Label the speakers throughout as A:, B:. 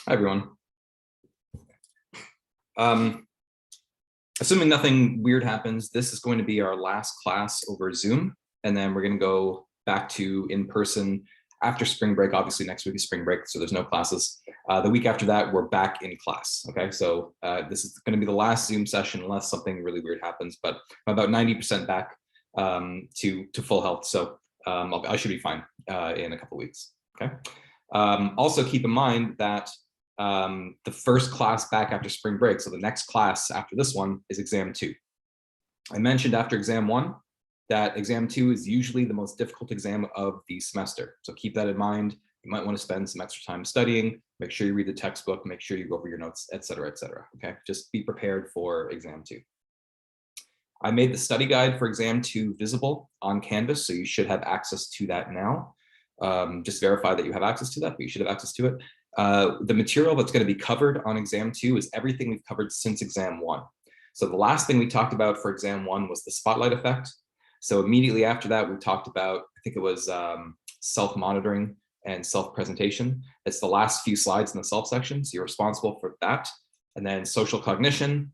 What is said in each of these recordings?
A: Hi, everyone. Assuming nothing weird happens, this is going to be our last class over Zoom, and then we're going to go back to in-person after spring break. Obviously, next week is spring break, so there's no classes. The week after that, we're back in class, okay? So this is going to be the last Zoom session unless something really weird happens, but I'm about 90% back to full health, so I should be fine in a couple weeks, okay? Also keep in mind that the first class back after spring break, so the next class after this one is exam 2. I mentioned after exam 1 that exam 2 is usually the most difficult exam of the semester. So keep that in mind. You might want to spend some extra time studying, make sure you read the textbook, make sure you go over your notes, et cetera, okay? Just be prepared for exam 2. I made the study guide for exam 2 visible on Canvas, so you should have access to that now. Just verify that you have access to that, but you should have access to it. The material that's going to be covered on exam 2 is everything we've covered since exam 1. So the last thing we talked about for exam 1 was the spotlight effect. So immediately after that, we talked about, I think it was self-monitoring and self-presentation. It's the last few slides in the self section, so you're responsible for that. And then social cognition,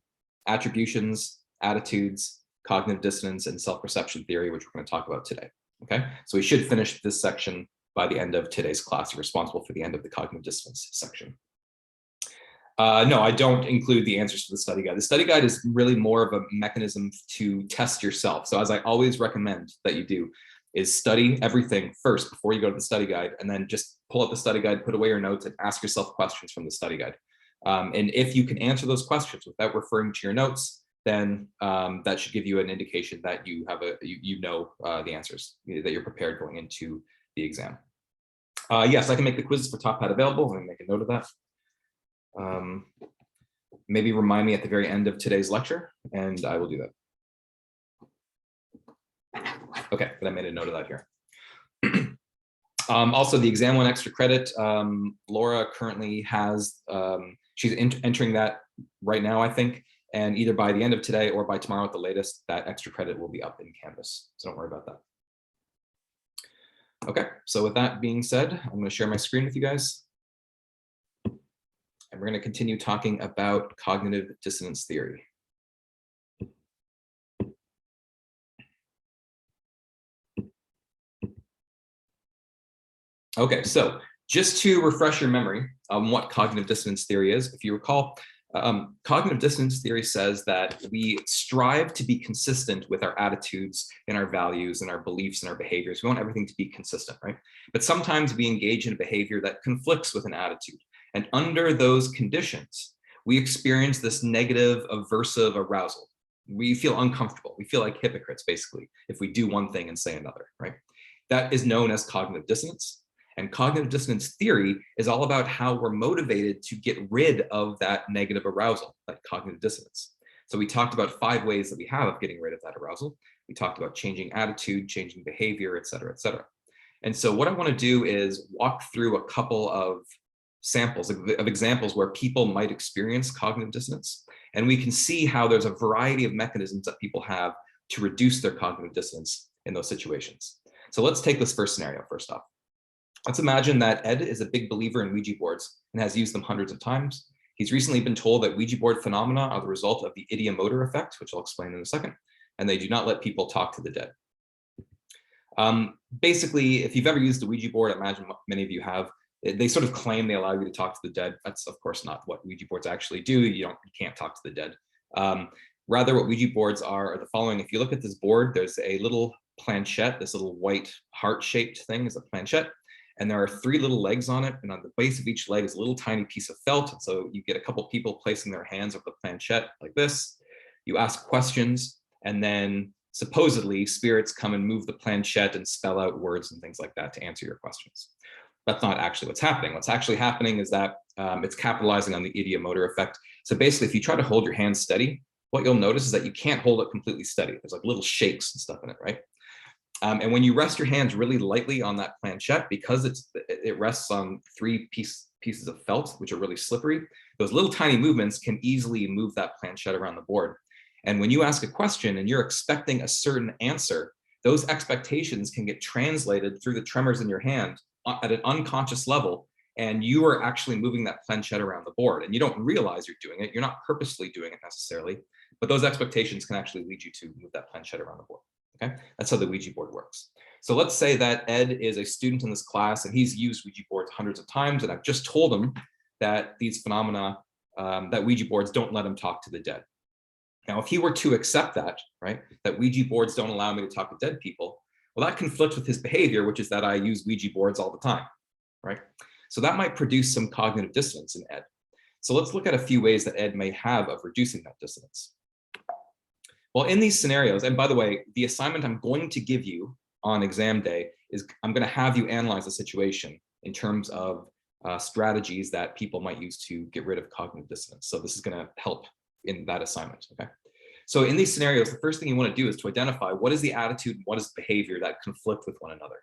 A: attributions, attitudes, cognitive dissonance, and self-perception theory, which we're going to talk about today. Okay, so we should finish this section by the end of today's class. You're responsible for the end of the cognitive dissonance section. No, I don't include the answers to the study guide. The study guide is really more of a mechanism to test yourself. So as I always recommend that you do, is study everything first before you go to the study guide, and then just pull up the study guide, put away your notes, and ask yourself questions from the study guide. And if you can answer those questions without referring to your notes, then that should give you an indication that you have you know the answers, that you're prepared going into the exam. Yes, I can make the quizzes for Top Hat available. Let me make a note of that. Maybe remind me at the very end of today's lecture, and I will do that. Okay, but I made a note of that here. Also, the exam 1 extra credit, Laura currently has, she's entering that right now, I think, and either by the end of today or by tomorrow at the latest, that extra credit will be up in Canvas. So don't worry about that. Okay, so with that being said, I'm going to share my screen with you guys. And we're going to continue talking about cognitive dissonance theory. Okay, so just to refresh your memory on what cognitive dissonance theory is, if you recall, cognitive dissonance theory says that we strive to be consistent with our attitudes and our values and our beliefs and our behaviors. We want everything to be consistent, right? But sometimes we engage in a behavior that conflicts with an attitude. And under those conditions, we experience this negative aversive arousal. We feel uncomfortable. We feel like hypocrites, basically, if we do one thing and say another, right? That is known as cognitive dissonance. And cognitive dissonance theory is all about how we're motivated to get rid of that negative arousal, that cognitive dissonance. So we talked about 5 ways that we have of getting rid of that arousal. We talked about changing attitude, changing behavior, et cetera, et cetera. And so what I want to do is walk through a couple of samples of examples where people might experience cognitive dissonance. And we can see how there's a variety of mechanisms that people have to reduce their cognitive dissonance in those situations. So let's take this first scenario first off. Let's imagine that Ed is a big believer in Ouija boards and has used them hundreds of times. He's recently been told that Ouija board phenomena are the result of the ideomotor effect, which I'll explain in a second, and they do not let people talk to the dead. Basically, if you've ever used a Ouija board, I imagine many of you have, they sort of claim they allow you to talk to the dead. That's of course not what Ouija boards actually do. You can't talk to the dead. Rather, what Ouija boards are the following. If you look at this board, there's a little planchette, this little white heart-shaped thing is a planchette. And there are 3 little legs on it. And on the base of each leg is a little tiny piece of felt. And so you get a couple people placing their hands over the planchette like this. You ask questions, and then supposedly spirits come and move the planchette and spell out words and things like that to answer your questions. That's not actually what's happening. What's actually happening is that it's capitalizing on the ideomotor effect. So basically, if you try to hold your hand steady, what you'll notice is that you can't hold it completely steady. There's like little shakes and stuff in it, right? And when you rest your hands really lightly on that planchette, because it rests on 3 pieces of felt, which are really slippery, those little tiny movements can easily move that planchette around the board. And when you ask a question and you're expecting a certain answer, those expectations can get translated through the tremors in your hand at an unconscious level and you are actually moving that planchette around the board, and you don't realize you're doing it. You're not purposely doing it necessarily, but those expectations can actually lead you to move that planchette around the board. Okay, that's how the Ouija board works. So let's say that Ed is a student in this class and he's used Ouija boards hundreds of times, and I've just told him that these phenomena, that Ouija boards don't let him talk to the dead. Now, if he were to accept that, right, that Ouija boards don't allow me to talk to dead people, well, that conflicts with his behavior, which is that I use Ouija boards all the time, right? So that might produce some cognitive dissonance in Ed. So let's look at a few ways that Ed may have of reducing that dissonance. Well, in these scenarios, and by the way, the assignment I'm going to give you on exam day is I'm going to have you analyze the situation in terms of strategies that people might use to get rid of cognitive dissonance. So this is going to help in that assignment, okay? So in these scenarios, the first thing you want to do is to identify what is the attitude and what is the behavior that conflict with one another.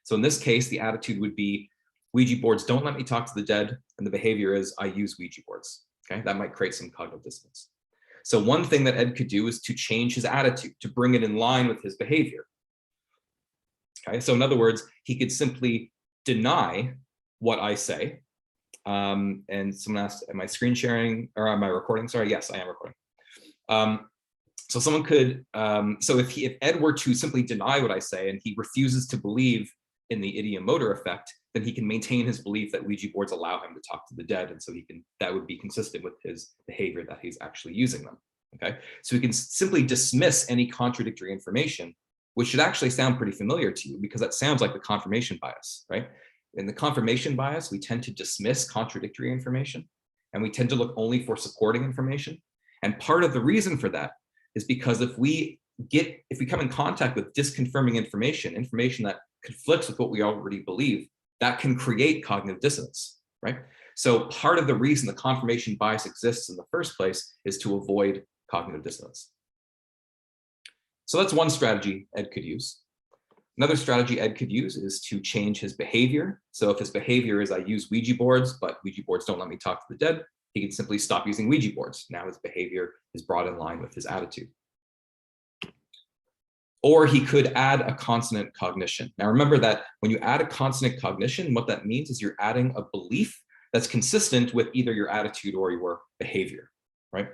A: So in this case, the attitude would be Ouija boards don't let me talk to the dead, and the behavior is I use Ouija boards, okay? That might create some cognitive dissonance. So one thing that Ed could do is to change his attitude, to bring it in line with his behavior. Okay, so in other words, he could simply deny what I say. And someone asked, am I screen sharing or am I recording? Sorry, yes, I am recording. So someone could, so if Ed were to simply deny what I say and he refuses to believe in the idiomotor effect, then he can maintain his belief that Ouija boards allow him to talk to the dead. And so that would be consistent with his behavior that he's actually using them, okay? So he can simply dismiss any contradictory information, which should actually sound pretty familiar to you because that sounds like the confirmation bias, right? In the confirmation bias, we tend to dismiss contradictory information and we tend to look only for supporting information. And part of the reason for that is because if we come in contact with disconfirming information that conflicts with what we already believe, that can create cognitive dissonance, right? So part of the reason the confirmation bias exists in the first place is to avoid cognitive dissonance. So that's one strategy Ed could use. Another strategy Ed could use is to change his behavior. So if his behavior is I use Ouija boards, but Ouija boards don't let me talk to the dead, he can simply stop using Ouija boards. Now his behavior is brought in line with his attitude. Or he could add a consonant cognition. Now remember that when you add a consonant cognition, what that means is you're adding a belief that's consistent with either your attitude or your behavior, right?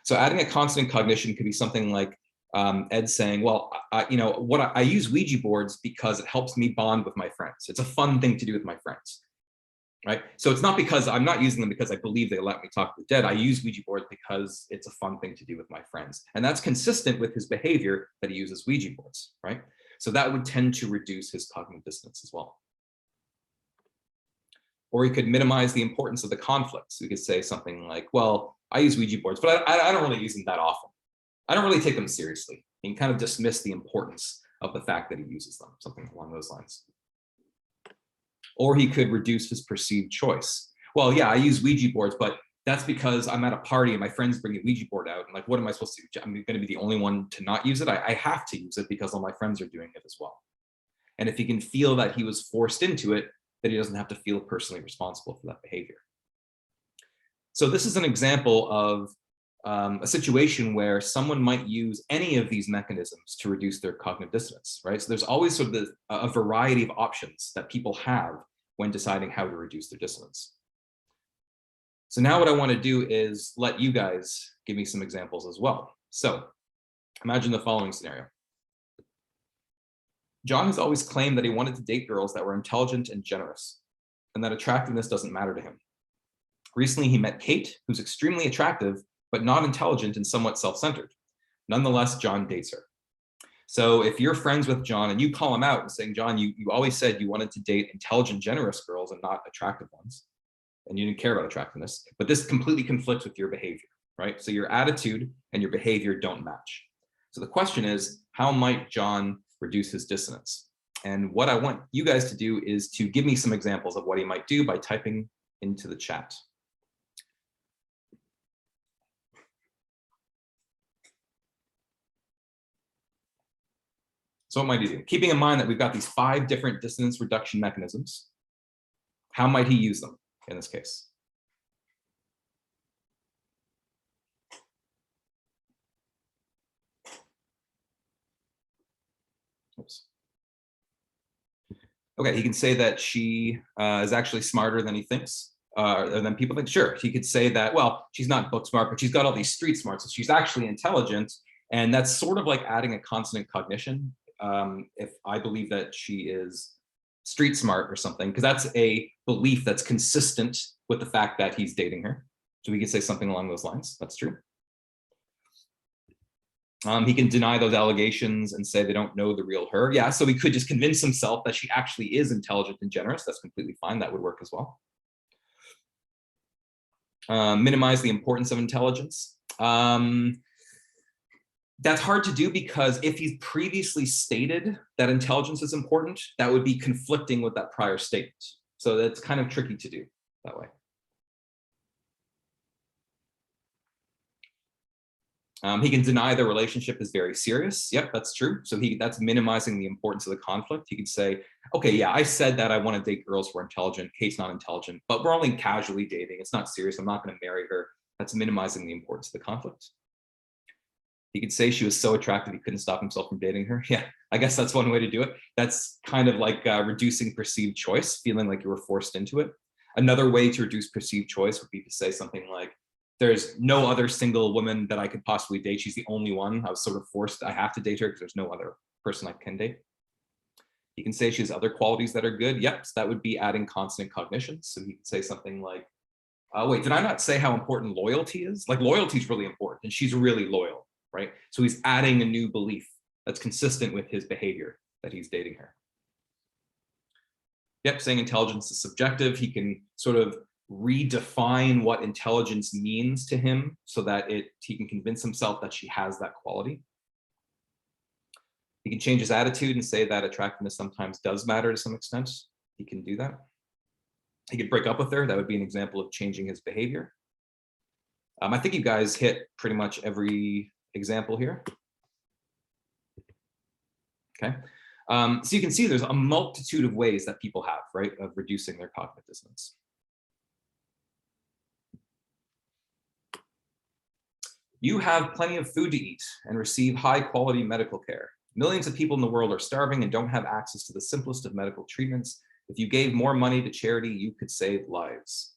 A: So adding a consonant cognition could be something like Ed saying, well, I use Ouija boards because it helps me bond with my friends. It's a fun thing to do with my friends, right? So it's not because I'm not using them because I believe they let me talk to the dead. I use Ouija boards because it's a fun thing to do with my friends. And that's consistent with his behavior that he uses Ouija boards, right? So that would tend to reduce his cognitive dissonance as well. Or he could minimize the importance of the conflict. So he could say something like, well, I use Ouija boards, but I don't really use them that often. I don't really take them seriously. He can kind of dismiss the importance of the fact that he uses them, something along those lines. Or he could reduce his perceived choice. Well, yeah, I use Ouija boards, but that's because I'm at a party and my friends bring a Ouija board out. And like, what am I supposed to do? I'm going to be the only one to not use it. I have to use it because all my friends are doing it as well. And if he can feel that he was forced into it, then he doesn't have to feel personally responsible for that behavior. So this is an example of a situation where someone might use any of these mechanisms to reduce their cognitive dissonance, right? So there's always sort of a variety of options that people have when deciding how to reduce their dissonance. So now what I want to do is let you guys give me some examples as well. So imagine the following scenario. John has always claimed that he wanted to date girls that were intelligent and generous, and that attractiveness doesn't matter to him. Recently, he met Kate, who's extremely attractive, but not intelligent and somewhat self-centered. Nonetheless, John dates her. So if you're friends with John and you call him out and saying, John, you always said you wanted to date intelligent, generous girls and not attractive ones, and you didn't care about attractiveness, but this completely conflicts with your behavior, right? So your attitude and your behavior don't match. So the question is, how might John reduce his dissonance? And what I want you guys to do is to give me some examples of what he might do by typing into the chat. So what might he do? Keeping in mind that we've got these 5 different dissonance reduction mechanisms, how might he use them in this case? Oops. Okay, he can say that she is actually smarter than he thinks, or than people think. Sure, he could say that, well, she's not book smart, but she's got all these street smarts, so she's actually intelligent. And that's sort of like adding a consonant cognition. If I believe that she is street smart or something, because that's a belief that's consistent with the fact that he's dating her. So we could say something along those lines. That's true. He can deny those allegations and say they don't know the real her. Yeah, so he could just convince himself that she actually is intelligent and generous. That's completely fine. That would work as well. Minimize the importance of intelligence. That's hard to do because if he's previously stated that intelligence is important, that would be conflicting with that prior statement. So that's kind of tricky to do that way. He can deny the relationship is very serious. Yep, that's true. So that's minimizing the importance of the conflict. He could say, okay, yeah, I said that I want to date girls who are intelligent. Kate's not intelligent, but we're only casually dating. It's not serious. I'm not going to marry her. That's minimizing the importance of the conflict. He could say she was so attractive he couldn't stop himself from dating her. Yeah, I guess that's one way to do it. That's kind of like reducing perceived choice, feeling like you were forced into it. Another way to reduce perceived choice would be to say something like, there's no other single woman that I could possibly date. She's the only one. I was sort of forced. I have to date her because there's no other person I can date. You can say she has other qualities that are good. Yep, so that would be adding consonant cognition. So he could say something like, wait, did I not say how important loyalty is? Like loyalty is really important and she's really loyal, right? So he's adding a new belief that's consistent with his behavior that he's dating her. Yep, saying intelligence is subjective. He can sort of redefine what intelligence means to him so that he can convince himself that she has that quality. He can change his attitude and say that attractiveness sometimes does matter to some extent. He can do that. He could break up with her. That would be an example of changing his behavior. I think you guys hit pretty much every example here. Okay. So you can see there's a multitude of ways that people have, right, of reducing their cognitive dissonance. You have plenty of food to eat and receive high quality medical care. Millions of people in the world are starving and don't have access to the simplest of medical treatments. If you gave more money to charity, you could save lives.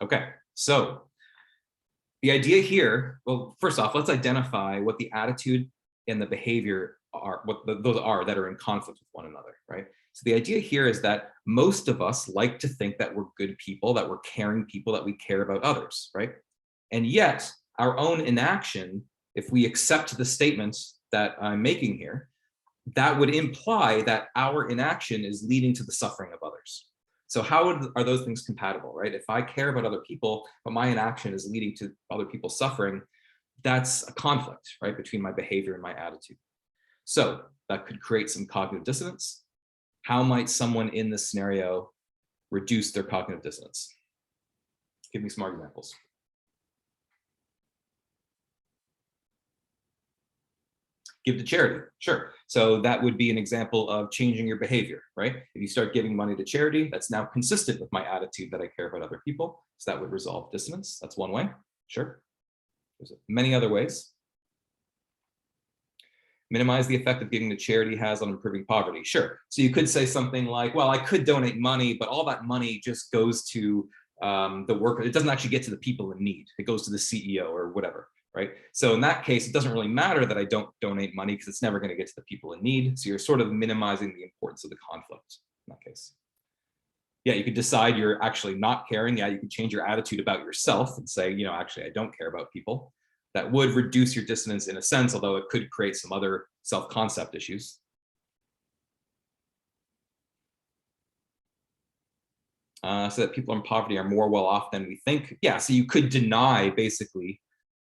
A: Okay, so the idea here, well, first off, let's identify what the attitude and the behavior are, what those are that are in conflict with one another, right? So the idea here is that most of us like to think that we're good people, that we're caring people, that we care about others, right? And yet, our own inaction, if we accept the statements that I'm making here, that would imply that our inaction is leading to the suffering of others. So how are those things compatible, right? If I care about other people, but my inaction is leading to other people suffering, that's a conflict, right, between my behavior and my attitude. So that could create some cognitive dissonance. How might someone in this scenario reduce their cognitive dissonance? Give me some more examples. Give to charity, sure. So that would be an example of changing your behavior, right? If you start giving money to charity, that's now consistent with my attitude that I care about other people. So that would resolve dissonance. That's one way, sure. There's many other ways. Minimize the effect of giving to charity has on improving poverty, sure. So you could say something like, well, I could donate money, but all that money just goes to the worker. It doesn't actually get to the people in need. It goes to the CEO or whatever. Right? So in that case, it doesn't really matter that I don't donate money because it's never going to get to the people in need. So you're sort of minimizing the importance of the conflict in that case. Yeah, you could decide you're actually not caring. Yeah, you can change your attitude about yourself and say, you know, actually, I don't care about people. That would reduce your dissonance in a sense, although it could create some other self-concept issues. So that people in poverty are more well off than we think. Yeah, so you could deny basically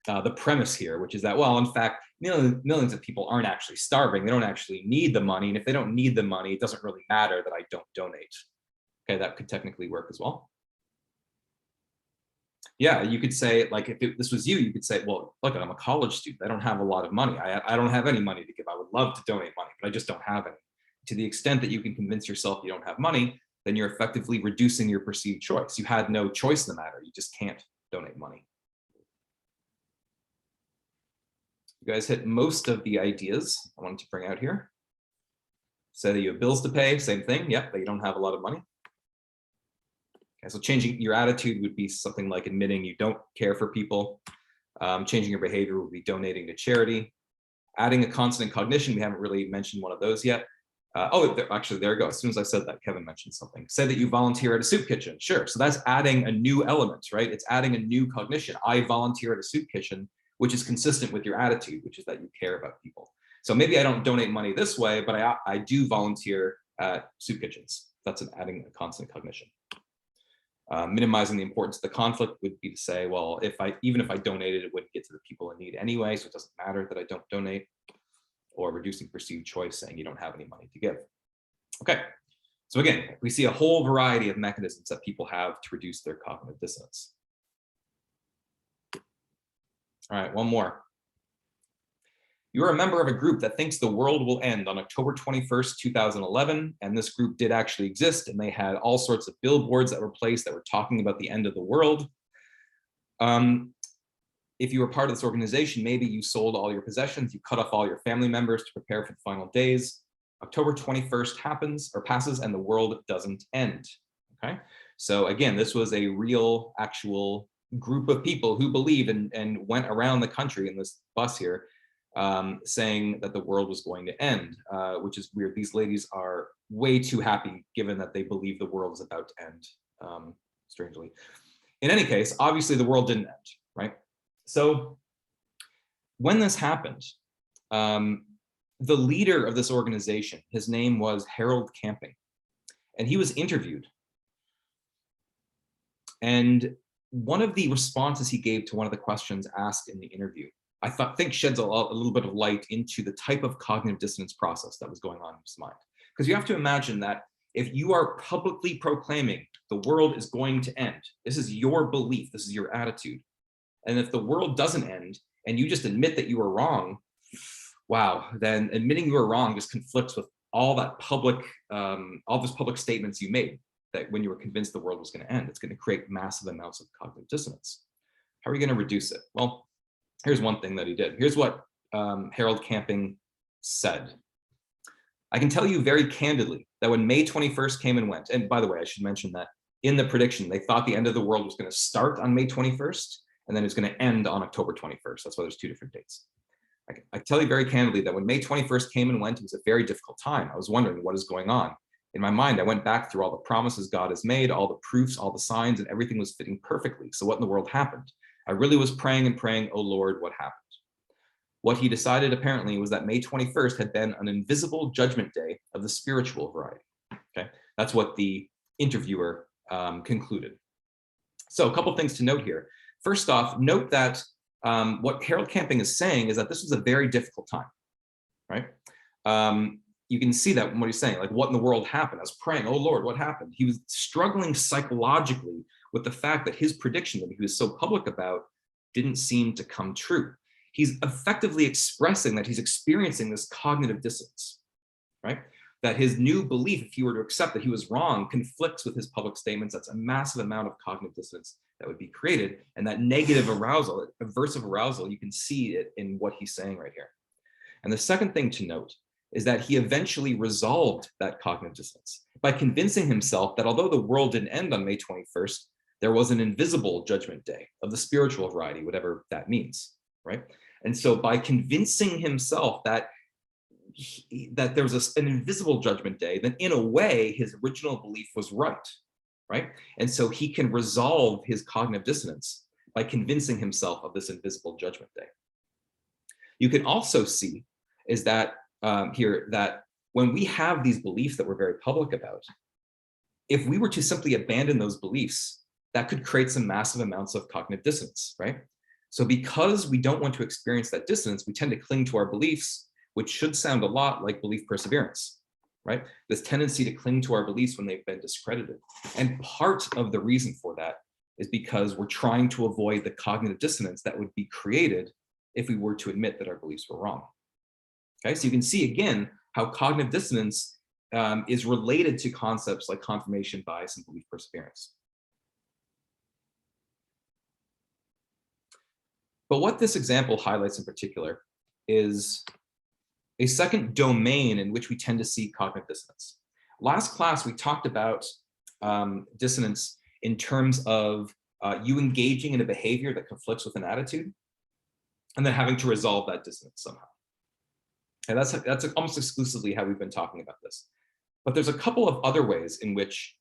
A: the premise here, which is that, well, in fact, millions of people aren't actually starving. They don't actually need the money. And if they don't need the money, it doesn't really matter that I don't donate. Okay, that could technically work as well. Yeah, you could say, like, if this was you, you could say, well, look, I'm a college student. I don't have a lot of money. I don't have any money to give. I would love to donate money, but I just don't have any. To the extent that you can convince yourself you don't have money, then you're effectively reducing your perceived choice. You had no choice in the matter. You just can't donate money. You guys hit most of the ideas I wanted to bring out here. Say that you have bills to pay, same thing, yep, but you don't have a lot of money. Okay, so changing your attitude would be something like admitting you don't care for people. Changing your behavior would be donating to charity. Adding a consonant cognition, we haven't really mentioned one of those yet. Actually, there we go. As soon as I said that, Kevin mentioned something. Say that you volunteer at a soup kitchen. Sure, so that's adding a new element, right? It's adding a new cognition. I volunteer at a soup kitchen, which is consistent with your attitude, which is that you care about people. So maybe I don't donate money this way, but I do volunteer at soup kitchens. That's adding a consonant cognition. Minimizing the importance of the conflict would be to say, well, even if I donated, it wouldn't get to the people in need anyway, so it doesn't matter that I don't donate. Or reducing perceived choice, saying you don't have any money to give. Okay, so again, we see a whole variety of mechanisms that people have to reduce their cognitive dissonance. All right, one more. You're a member of a group that thinks the world will end on October 21st, 2011, and this group did actually exist, and they had all sorts of billboards that were placed that were talking about the end of the world. If you were part of this organization, maybe you sold all your possessions, you cut off all your family members to prepare for the final days. October 21st happens or passes and the world doesn't end, okay? So again, this was a real, actual group of people who believed and went around the country in this bus here saying that the world was going to end, which is weird. These ladies are way too happy given that they believe the world is about to end, strangely. In any case, obviously the world didn't end, right? So when this happened, the leader of this organization, his name was Harold Camping, and he was interviewed. And one of the responses he gave to one of the questions asked in the interview, I think sheds a little bit of light into the type of cognitive dissonance process that was going on in his mind. Because you have to imagine that if you are publicly proclaiming the world is going to end, this is your belief, this is your attitude. And if the world doesn't end and you just admit that you were wrong, wow, then admitting you were wrong just conflicts with all that public, all those public statements you made that when you were convinced the world was going to end, it's going to create massive amounts of cognitive dissonance. How are you going to reduce it? Well, here's one thing that he did. Here's what Harold Camping said. I can tell you very candidly that when May 21st came and went, and by the way, I should mention that in the prediction, they thought the end of the world was going to start on May 21st, and then it's going to end on October 21st. That's why there's two different dates. I tell you very candidly that when May 21st came and went, it was a very difficult time. I was wondering what is going on. In my mind, I went back through all the promises God has made, all the proofs, all the signs, and everything was fitting perfectly. So what in the world happened? I really was praying and praying, oh Lord, what happened? What he decided apparently was that May 21st had been an invisible judgment day of the spiritual variety. Okay, that's what the interviewer concluded. So a couple things to note here. First off, note that what Harold Camping is saying is that this was a very difficult time, right? You can see that in what he's saying, like what in the world happened? I was praying, oh Lord, what happened? He was struggling psychologically with the fact that his prediction that he was so public about didn't seem to come true. He's effectively expressing that he's experiencing this cognitive dissonance, right? That his new belief, if he were to accept that he was wrong, conflicts with his public statements. That's a massive amount of cognitive dissonance that would be created. And that negative arousal, aversive arousal, you can see it in what he's saying right here. And the second thing to note is that he eventually resolved that cognitive dissonance by convincing himself that although the world didn't end on May 21st, there was an invisible judgment day of the spiritual variety, whatever that means, right? And so by convincing himself that there was an invisible judgment day, then in a way, his original belief was right? And so he can resolve his cognitive dissonance by convincing himself of this invisible judgment day. You can also see is that here that when we have these beliefs that we're very public about, if we were to simply abandon those beliefs, that could create some massive amounts of cognitive dissonance, right? So because we don't want to experience that dissonance, we tend to cling to our beliefs, which should sound a lot like belief perseverance, right? This tendency to cling to our beliefs when they've been discredited. And part of the reason for that is because we're trying to avoid the cognitive dissonance that would be created if we were to admit that our beliefs were wrong. Okay, so you can see again how cognitive dissonance is related to concepts like confirmation bias and belief perseverance. But what this example highlights in particular is a second domain in which we tend to see cognitive dissonance. Last class, we talked about dissonance in terms of you engaging in a behavior that conflicts with an attitude and then having to resolve that dissonance somehow. And that's almost exclusively how we've been talking about this. But there's a couple of other ways in which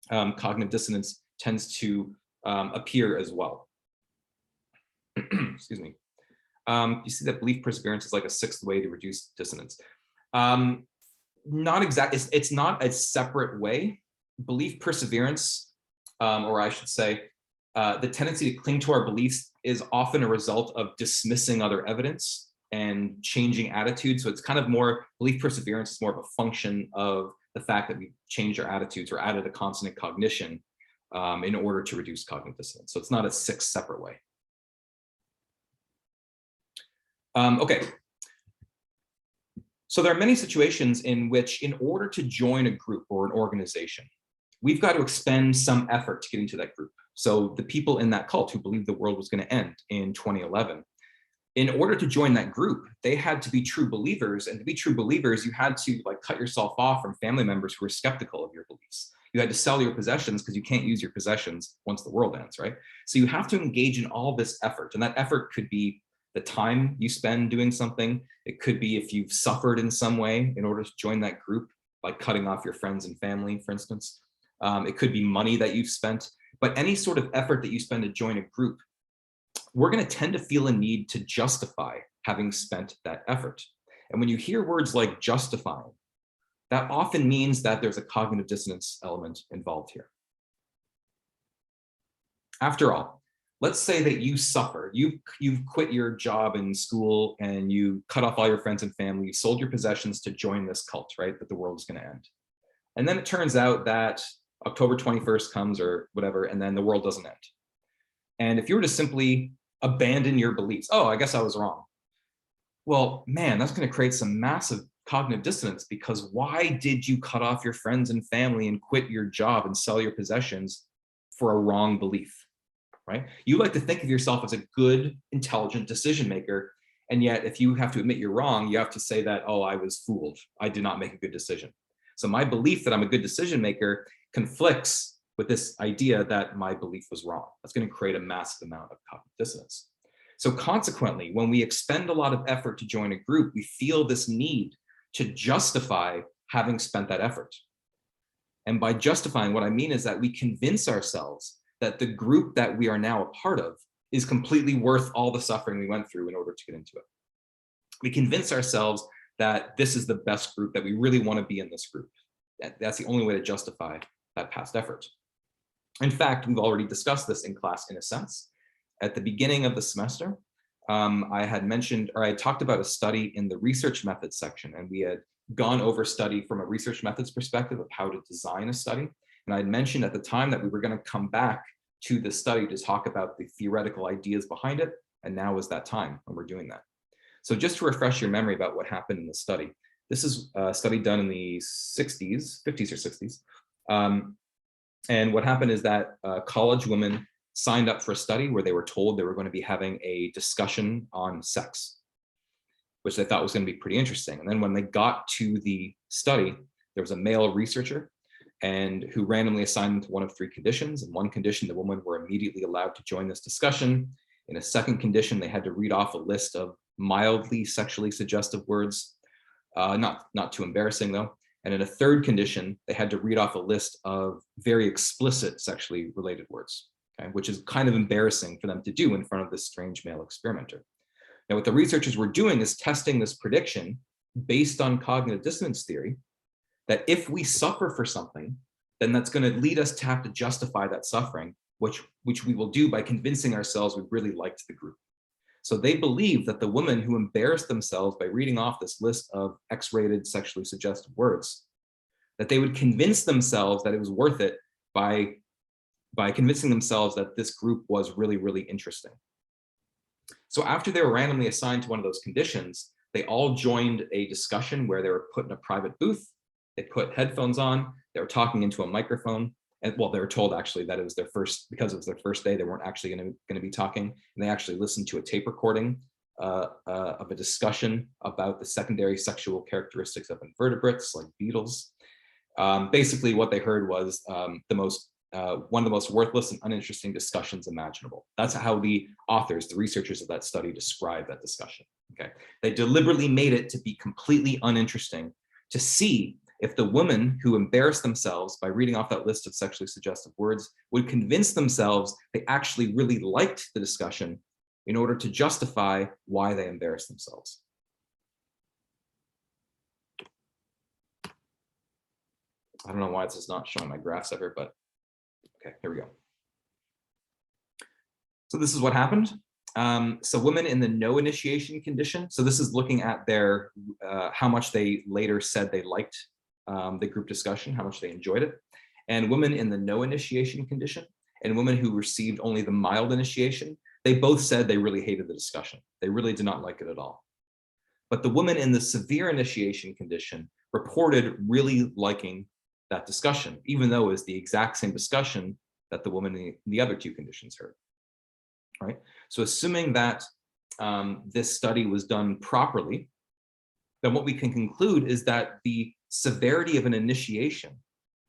A: cognitive dissonance tends to appear as well. Excuse me. You see that belief perseverance is like a sixth way to reduce dissonance. Not exactly, it's not a separate way. Belief perseverance, or I should say, the tendency to cling to our beliefs is often a result of dismissing other evidence and changing attitudes. So it's kind of more, belief perseverance is more of a function of the fact that we changed our attitudes or added a consonant cognition in order to reduce cognitive dissonance. So it's not a sixth separate way. Okay. So there are many situations in which, in order to join a group or an organization, we've got to expend some effort to get into that group. So the people in that cult who believed the world was going to end in 2011, in order to join that group, they had to be true believers. And to be true believers, you had to like cut yourself off from family members who were skeptical of your beliefs. You had to sell your possessions because you can't use your possessions once the world ends, right? So you have to engage in all this effort. And that effort could be the time you spend doing something. It could be if you've suffered in some way in order to join that group, like cutting off your friends and family, for instance. It could be money that you've spent, but any sort of effort that you spend to join a group, we're going to tend to feel a need to justify having spent that effort. And when you hear words like justifying, that often means that there's a cognitive dissonance element involved here. After all, let's say that you suffer, you've quit your job in school and you cut off all your friends and family, you sold your possessions to join this cult, right? That the world is going to end. And then it turns out that October 21st comes or whatever, and then the world doesn't end. And if you were to simply abandon your beliefs, oh, I guess I was wrong. Well, man, that's going to create some massive cognitive dissonance, because why did you cut off your friends and family and quit your job and sell your possessions for a wrong belief, right? You like to think of yourself as a good, intelligent decision maker. And yet if you have to admit you're wrong, you have to say that, oh, I was fooled. I did not make a good decision. So my belief that I'm a good decision maker conflicts with this idea that my belief was wrong. That's going to create a massive amount of cognitive dissonance. So consequently, when we expend a lot of effort to join a group, we feel this need to justify having spent that effort. And by justifying, what I mean is that we convince ourselves that the group that we are now a part of is completely worth all the suffering we went through in order to get into it. We convince ourselves that this is the best group, that we really want to be in this group. That's the only way to justify that past effort. In fact, we've already discussed this in class in a sense. At the beginning of the semester, I had mentioned, or I had talked about a study in the research methods section, and we had gone over study from a research methods perspective of how to design a study. And I had mentioned at the time that we were going to come back to this study to talk about the theoretical ideas behind it. And now is that time when we're doing that. So just to refresh your memory about what happened in the study, this is a study done in the 50s or 60s. And what happened is that college women signed up for a study where they were told they were going to be having a discussion on sex, which they thought was going to be pretty interesting. And then when they got to the study, there was a male researcher and who randomly assigned them to one of three conditions. In one condition, the women were immediately allowed to join this discussion. In a second condition, they had to read off a list of mildly sexually suggestive words, not too embarrassing though. And in a third condition, they had to read off a list of very explicit sexually related words, okay, which is kind of embarrassing for them to do in front of this strange male experimenter. Now, what the researchers were doing is testing this prediction based on cognitive dissonance theory, that if we suffer for something, then that's going to lead us to have to justify that suffering, which we will do by convincing ourselves we really liked the group. So they believe that the women who embarrassed themselves by reading off this list of X-rated sexually suggestive words, that they would convince themselves that it was worth it by convincing themselves that this group was really, really interesting. So after they were randomly assigned to one of those conditions, they all joined a discussion where they were put in a private booth. They put headphones on, they were talking into a microphone. And well, they were told actually that it was their first, because it was their first day, they weren't actually going to be talking. And they actually listened to a tape recording of a discussion about the secondary sexual characteristics of invertebrates like beetles. Basically, what they heard was one of the most worthless and uninteresting discussions imaginable. That's how the authors, the researchers of that study, describe that discussion. Okay, they deliberately made it to be completely uninteresting to see if the women who embarrassed themselves by reading off that list of sexually suggestive words would convince themselves they actually really liked the discussion in order to justify why they embarrassed themselves. I don't know why this is not showing my graphs ever, but okay, here we go. So this is what happened. So women in the no initiation condition, so this is looking at their, how much they later said they liked the group discussion, how much they enjoyed it. And women in the no initiation condition and women who received only the mild initiation, they both said they really hated the discussion. They really did not like it at all. But the women in the severe initiation condition reported really liking that discussion, even though it was the exact same discussion that the woman in the other two conditions heard. Right? So assuming that this study was done properly, then what we can conclude is that the severity of an initiation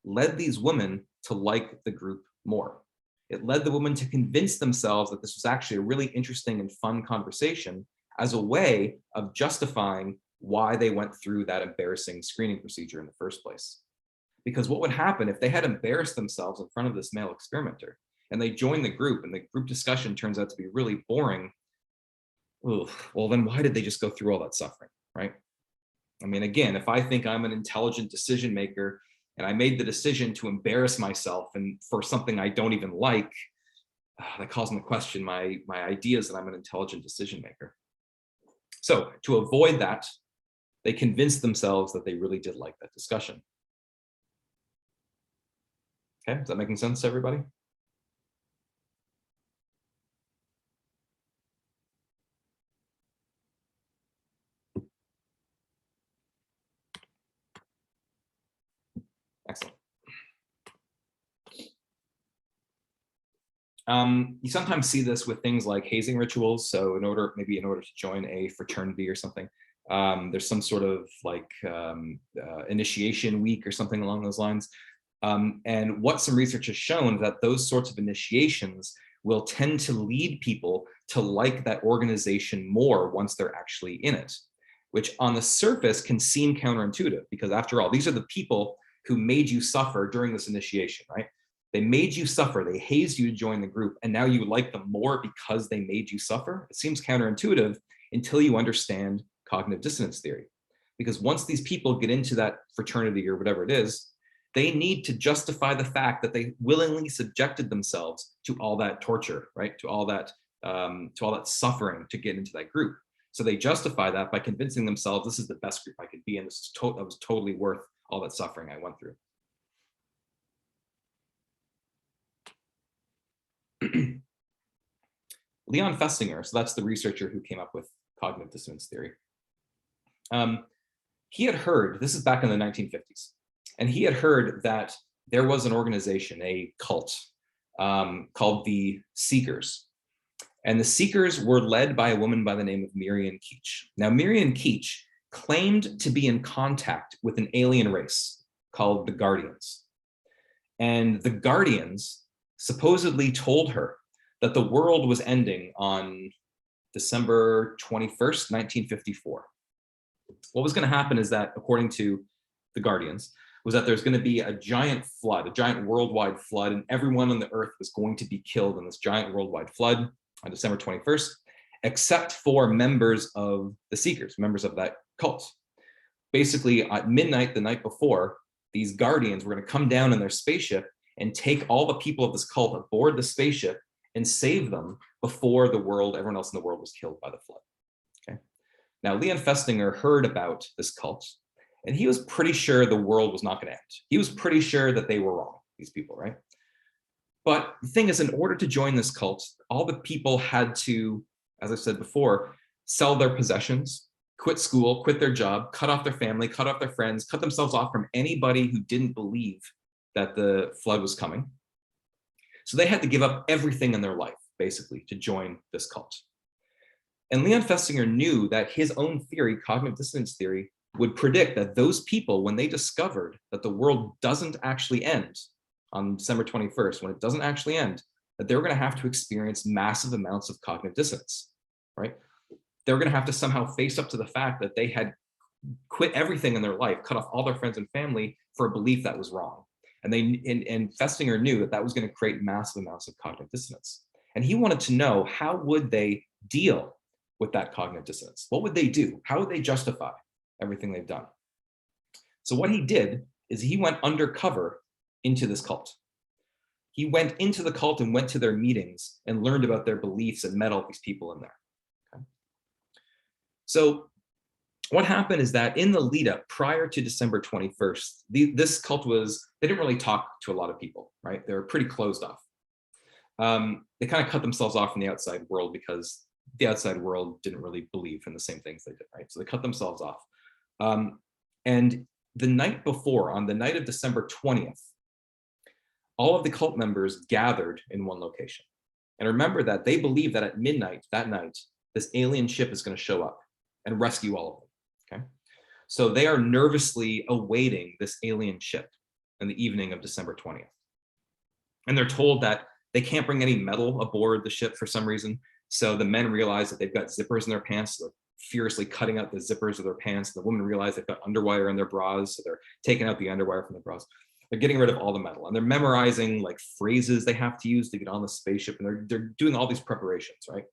A: led these women to like the group more. It led the women to convince themselves that this was actually a really interesting and fun conversation as a way of justifying why they went through that embarrassing screening procedure in the first place. Because what would happen if they had embarrassed themselves in front of this male experimenter and they join the group and the group discussion turns out to be really boring? Well, then why did they just go through all that suffering, right? I mean, again, if I think I'm an intelligent decision maker and I made the decision to embarrass myself and for something I don't even like, that calls into question my ideas that I'm an intelligent decision maker. So to avoid that, they convinced themselves that they really did like that discussion. Okay, is that making sense to everybody? Excellent. You sometimes see this with things like hazing rituals. So maybe in order to join a fraternity or something, there's some sort of like initiation week or something along those lines. And what some research has shown that those sorts of initiations will tend to lead people to like that organization more once they're actually in it, which on the surface can seem counterintuitive because after all, these are the people who made you suffer during this initiation, right? They made you suffer, they hazed you to join the group, and now you like them more because they made you suffer. It seems counterintuitive until you understand cognitive dissonance theory. Because once these people get into that fraternity or whatever it is, they need to justify the fact that they willingly subjected themselves to all that torture, right? To all that suffering to get into that group. So they justify that by convincing themselves this is the best group I could be in. This is that was totally worth all that suffering I went through. Leon Festinger, so that's the researcher who came up with cognitive dissonance theory. He had heard, this is back in the 1950s, and he had heard that there was an organization, a cult, called the Seekers. And the Seekers were led by a woman by the name of Miriam Keach. Now, Miriam Keach claimed to be in contact with an alien race called the Guardians. And the Guardians supposedly told her that the world was ending on December 21st, 1954. What was going to happen is that, according to the Guardians, was that there's going to be a giant flood, a giant worldwide flood, and everyone on the earth was going to be killed in this giant worldwide flood on December 21st, except for members of the Seekers, members of that cult. Basically, at midnight the night before, these Guardians were going to come down in their spaceship and take all the people of this cult aboard the spaceship and save them before everyone else in the world was killed by the flood. Okay. Now, Leon Festinger heard about this cult, and he was pretty sure the world was not going to end. He was pretty sure that they were wrong, these people, right? But the thing is, in order to join this cult, all the people had to, as I said before, sell their possessions, quit school, quit their job, cut off their family, cut off their friends, cut themselves off from anybody who didn't believe that the flood was coming. So they had to give up everything in their life, basically, to join this cult. And Leon Festinger knew that his own theory, cognitive dissonance theory, would predict that those people, when they discovered that the world doesn't actually end on December 21st, when it doesn't actually end, that they were going to have to experience massive amounts of cognitive dissonance, right? They were going to have to somehow face up to the fact that they had quit everything in their life, cut off all their friends and family for a belief that was wrong. And Festinger knew that that was going to create massive amounts of cognitive dissonance. And he wanted to know, how would they deal with that cognitive dissonance? What would they do? How would they justify everything they've done? So what he did is he went undercover into this cult. He went into the cult and went to their meetings and learned about their beliefs and met all these people in there. Okay. So what happened is that in the lead up prior to December 21st, this cult they didn't really talk to a lot of people, right? They were pretty closed off. They kind of cut themselves off from the outside world because the outside world didn't really believe in the same things they did, right? So they cut themselves off. And the night before, on the night of December 20th, all of the cult members gathered in one location. And remember that they believe that at midnight that night, this alien ship is going to show up and rescue all of them, okay? So they are nervously awaiting this alien ship in the evening of December 20th. And they're told that they can't bring any metal aboard the ship for some reason. So the men realize that they've got zippers in their pants. So they're furiously cutting out the zippers of their pants. The women realize they've got underwire in their bras. So they're taking out the underwire from the bras. They're getting rid of all the metal, and they're memorizing like phrases they have to use to get on the spaceship. And they're doing all these preparations, right?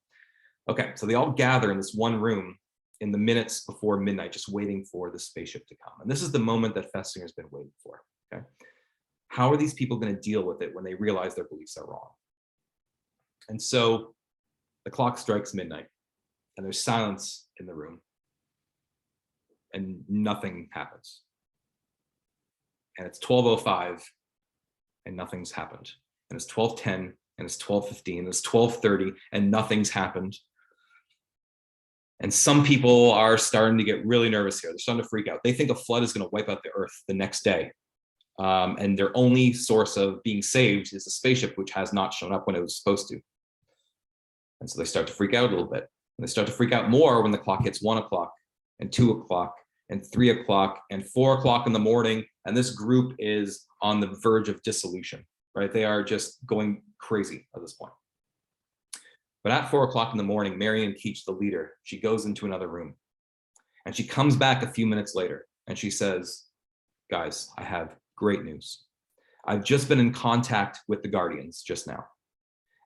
A: Okay, so they all gather in this one room in the minutes before midnight, just waiting for the spaceship to come. And this is the moment that Festinger's been waiting for, okay? How are these people going to deal with it when they realize their beliefs are wrong? And so the clock strikes midnight, and there's silence in the room, and nothing happens. And it's 12:05, and nothing's happened. And it's 12:10, and it's 12:15, and it's 12:30, and nothing's happened. And some people are starting to get really nervous here. They're starting to freak out. They think a flood is going to wipe out the Earth the next day. And their only source of being saved is a spaceship, which has not shown up when it was supposed to. And so they start to freak out a little bit. And they start to freak out more when the clock hits 1 o'clock and 2 o'clock and 3 o'clock and 4 o'clock in the morning. And this group is on the verge of dissolution, right? They are just going crazy at this point. But at 4 o'clock in the morning, Marion Keach, the leader, she goes into another room. And she comes back a few minutes later and she says, guys, I have great news. I've just been in contact with the Guardians just now.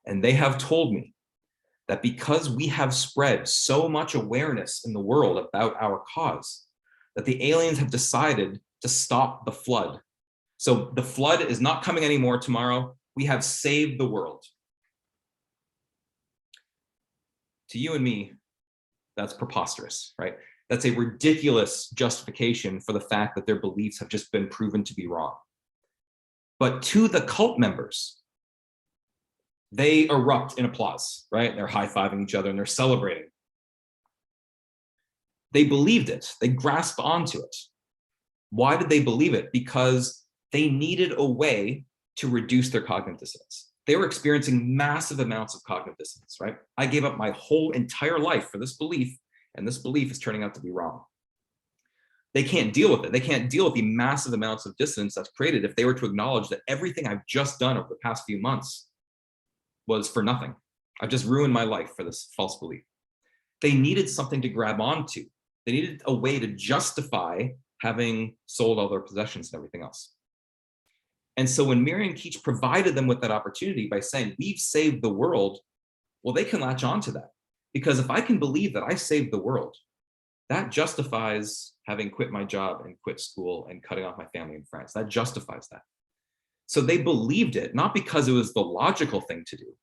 A: And they have told me that because we have spread so much awareness in the world about our cause, that the aliens have decided to stop the flood. So the flood is not coming anymore tomorrow. We have saved the world. To you and me, that's preposterous, right? That's a ridiculous justification for the fact that their beliefs have just been proven to be wrong. But to the cult members, they erupt in applause, right? They're high-fiving each other and they're celebrating. They believed it. They grasped onto it. Why did they believe it? Because they needed a way to reduce their cognitive dissonance. They were experiencing massive amounts of cognitive dissonance, right? I gave up my whole entire life for this belief, and this belief is turning out to be wrong. They can't deal with it. They can't deal with the massive amounts of dissonance that's created if they were to acknowledge that everything I've just done over the past few months was for nothing. I've just ruined my life for this false belief. They needed something to grab onto. They needed a way to justify having sold all their possessions and everything else. And so when Marion Keach provided them with that opportunity by saying, we've saved the world, well, they can latch on to that. Because if I can believe that I saved the world, that justifies having quit my job and quit school and cutting off my family and friends. That justifies that. So they believed it, not because it was the logical thing to do,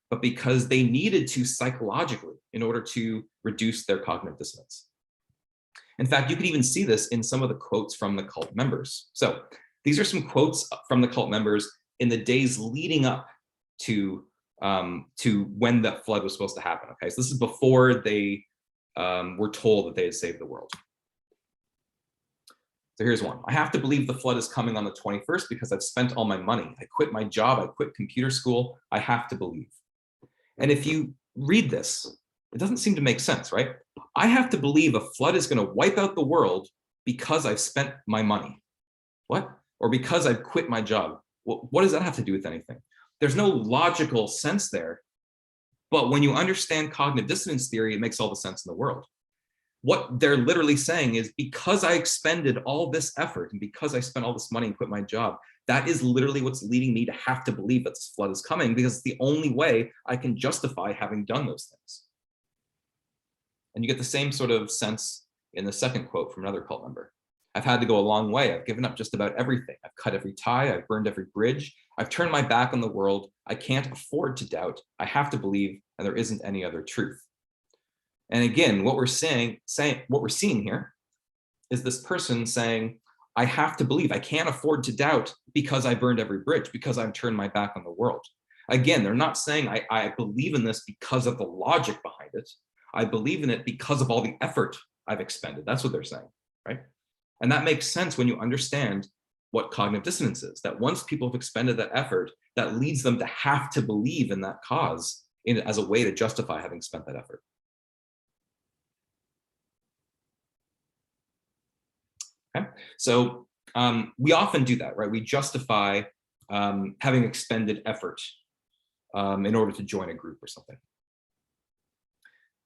A: but because they needed to psychologically in order to reduce their cognitive dissonance. In fact, you can even see this in some of the quotes from the cult members. So these are some quotes from the cult members in the days leading up to when the flood was supposed to happen. Okay, so this is before they were told that they had saved the world. So here's one. I have to believe the flood is coming on the 21st because I've spent all my money. I quit my job. I quit computer school. I have to believe. And if you read this, It doesn't seem to make sense, right? I have to believe a flood is going to wipe out the world because I've spent my money. What? Or because I've quit my job. What does that have to do with anything? There's no logical sense there. But when you understand cognitive dissonance theory, it makes all the sense in the world. What they're literally saying is, because I expended all this effort and because I spent all this money and quit my job, that is literally what's leading me to have to believe that this flood is coming, because it's the only way I can justify having done those things. And you get the same sort of sense in the second quote from another cult member. I've had to go a long way. I've given up just about everything. I've cut every tie. I've burned every bridge. I've turned my back on the world. I can't afford to doubt. I have to believe, and there isn't any other truth. And again, what we're seeing here is this person saying, I have to believe. I can't afford to doubt because I burned every bridge, because I've turned my back on the world. Again, they're not saying I believe in this because of the logic behind it. I believe in it because of all the effort I've expended. That's what they're saying, right? And that makes sense when you understand what cognitive dissonance is, that once people have expended that effort, that leads them to have to believe in that cause as a way to justify having spent that effort. Okay, so we often do that, right? We justify having expended effort in order to join a group or something.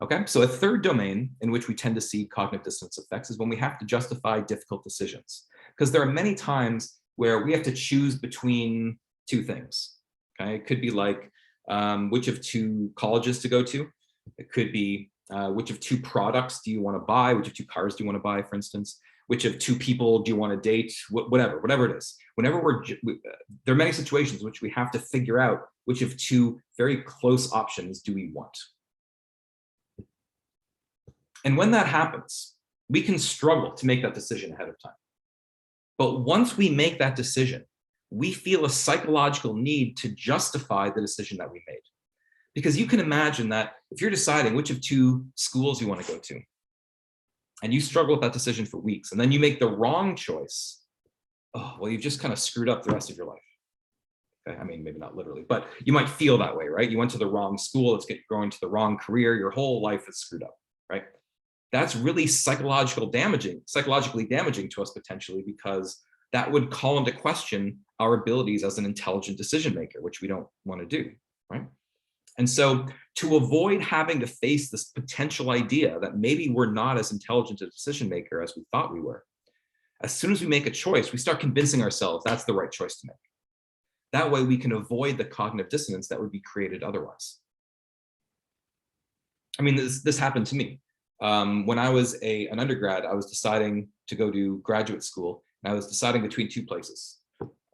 A: Okay, so a third domain in which we tend to see cognitive dissonance effects is when we have to justify difficult decisions. Because there are many times where we have to choose between two things. Okay, it could be like which of two colleges to go to. It could be which of two products do you want to buy, which of two cars do you want to buy, for instance, which of two people do you want to date, whatever it is. Whenever there are many situations in which we have to figure out which of two very close options do we want. And when that happens, we can struggle to make that decision ahead of time. But once we make that decision, we feel a psychological need to justify the decision that we made. Because you can imagine that if you're deciding which of two schools you want to go to, and you struggle with that decision for weeks, and then you make the wrong choice, oh, well, you've just kind of screwed up the rest of your life. Okay, I mean, maybe not literally, but you might feel that way, right? You went to the wrong school, it's going to the wrong career, your whole life is screwed up, right? That's really psychologically damaging to us potentially, because that would call into question our abilities as an intelligent decision maker, which we don't want to do, right? And so to avoid having to face this potential idea that maybe we're not as intelligent a decision maker as we thought we were, as soon as we make a choice, we start convincing ourselves that's the right choice to make. That way we can avoid the cognitive dissonance that would be created otherwise. I mean, this happened to me. When I was an undergrad, I was deciding to go to graduate school, and I was deciding between two places,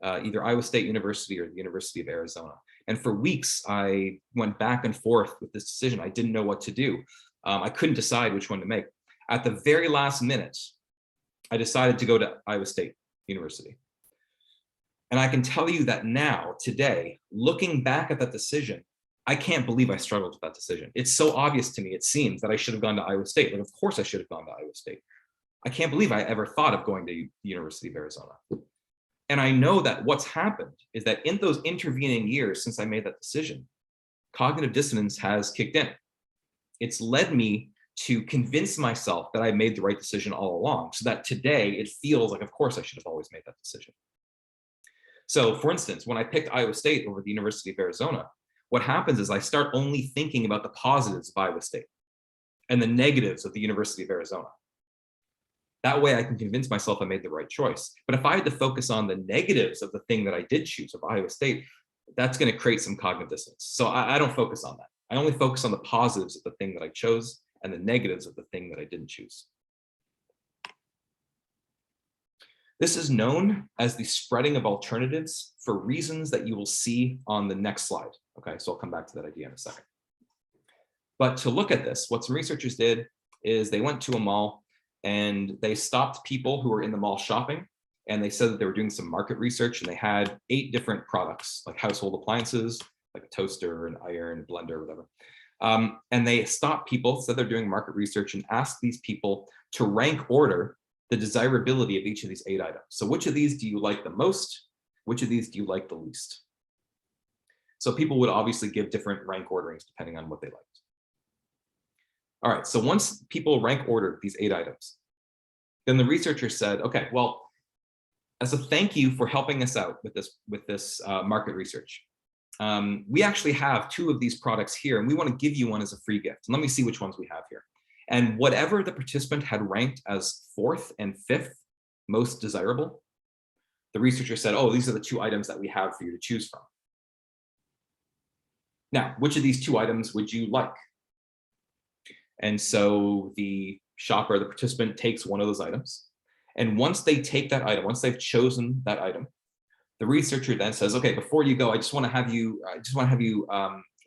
A: either Iowa State University or the University of Arizona. And for weeks, I went back and forth with this decision. I didn't know what to do. I couldn't decide which one to make. At the very last minute, I decided to go to Iowa State University. And I can tell you that now, today, looking back at that decision, I can't believe I struggled with that decision. It's so obvious to me, it seems, that I should have gone to Iowa State. Like, of course I should have gone to Iowa State. I can't believe I ever thought of going to the University of Arizona. And I know that what's happened is that in those intervening years since I made that decision, cognitive dissonance has kicked in. It's led me to convince myself that I made the right decision all along, so that today it feels like, of course, I should have always made that decision. So for instance, when I picked Iowa State over the University of Arizona, what happens is I start only thinking about the positives of Iowa State and the negatives of the University of Arizona. That way I can convince myself I made the right choice. But if I had to focus on the negatives of the thing that I did choose of Iowa State, that's going to create some cognitive dissonance. So I don't focus on that. I only focus on the positives of the thing that I chose and the negatives of the thing that I didn't choose. This is known as the spreading of alternatives for reasons that you will see on the next slide. Okay, so I'll come back to that idea in a second. But to look at this, what some researchers did is they went to a mall and they stopped people who were in the mall shopping, and they said that they were doing some market research, and they had 8 different products, like household appliances, like a toaster, an iron, a blender, whatever. And they stopped people, said they're doing market research, and asked these people to rank order the desirability of each of these 8 items. So which of these do you like the most? Which of these do you like the least? So people would obviously give different rank orderings depending on what they liked. All right, so once people rank ordered these 8 items, then the researcher said, okay, well, as a thank you for helping us out with this market research, we actually have 2 of these products here, and we want to give you one as a free gift. And let me see which ones we have here. And whatever the participant had ranked as 4th and 5th most desirable, the researcher said, oh, these are the 2 items that we have for you to choose from. Now, which of these 2 items would you like? And so the shopper, the participant, takes one of those items. And once they take that item, once they've chosen that item, the researcher then says, okay, before you go, I just want to have you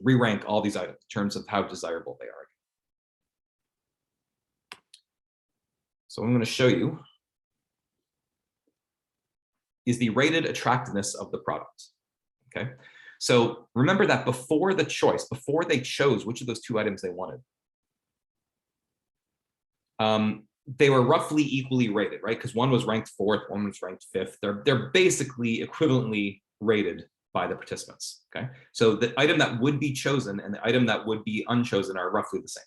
A: re-rank all these items in terms of how desirable they are. So what I'm going to show you is the rated attractiveness of the product. Okay. So remember that before the choice, before they chose which of those 2 items they wanted, they were roughly equally rated, right? Because one was ranked 4th, one was ranked 5th. They're basically equivalently rated by the participants, okay? So the item that would be chosen and the item that would be unchosen are roughly the same.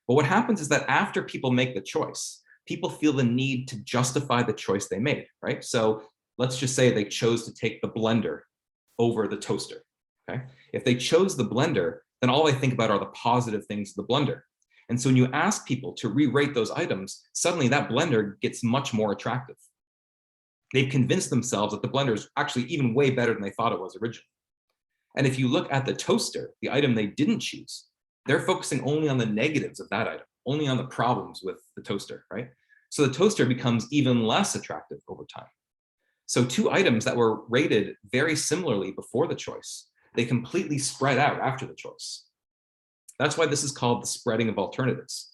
A: But what happens is that after people make the choice, people feel the need to justify the choice they made, right? So let's just say they chose to take the blender over the toaster, okay? If they chose the blender, then all they think about are the positive things of the blender. And so when you ask people to re-rate those items, suddenly that blender gets much more attractive. They've convinced themselves that the blender is actually even way better than they thought it was originally. And if you look at the toaster, the item they didn't choose, they're focusing only on the negatives of that item, only on the problems with the toaster, right? So the toaster becomes even less attractive over time. So 2 items that were rated very similarly before the choice, they completely spread out after the choice. That's why this is called the spreading of alternatives,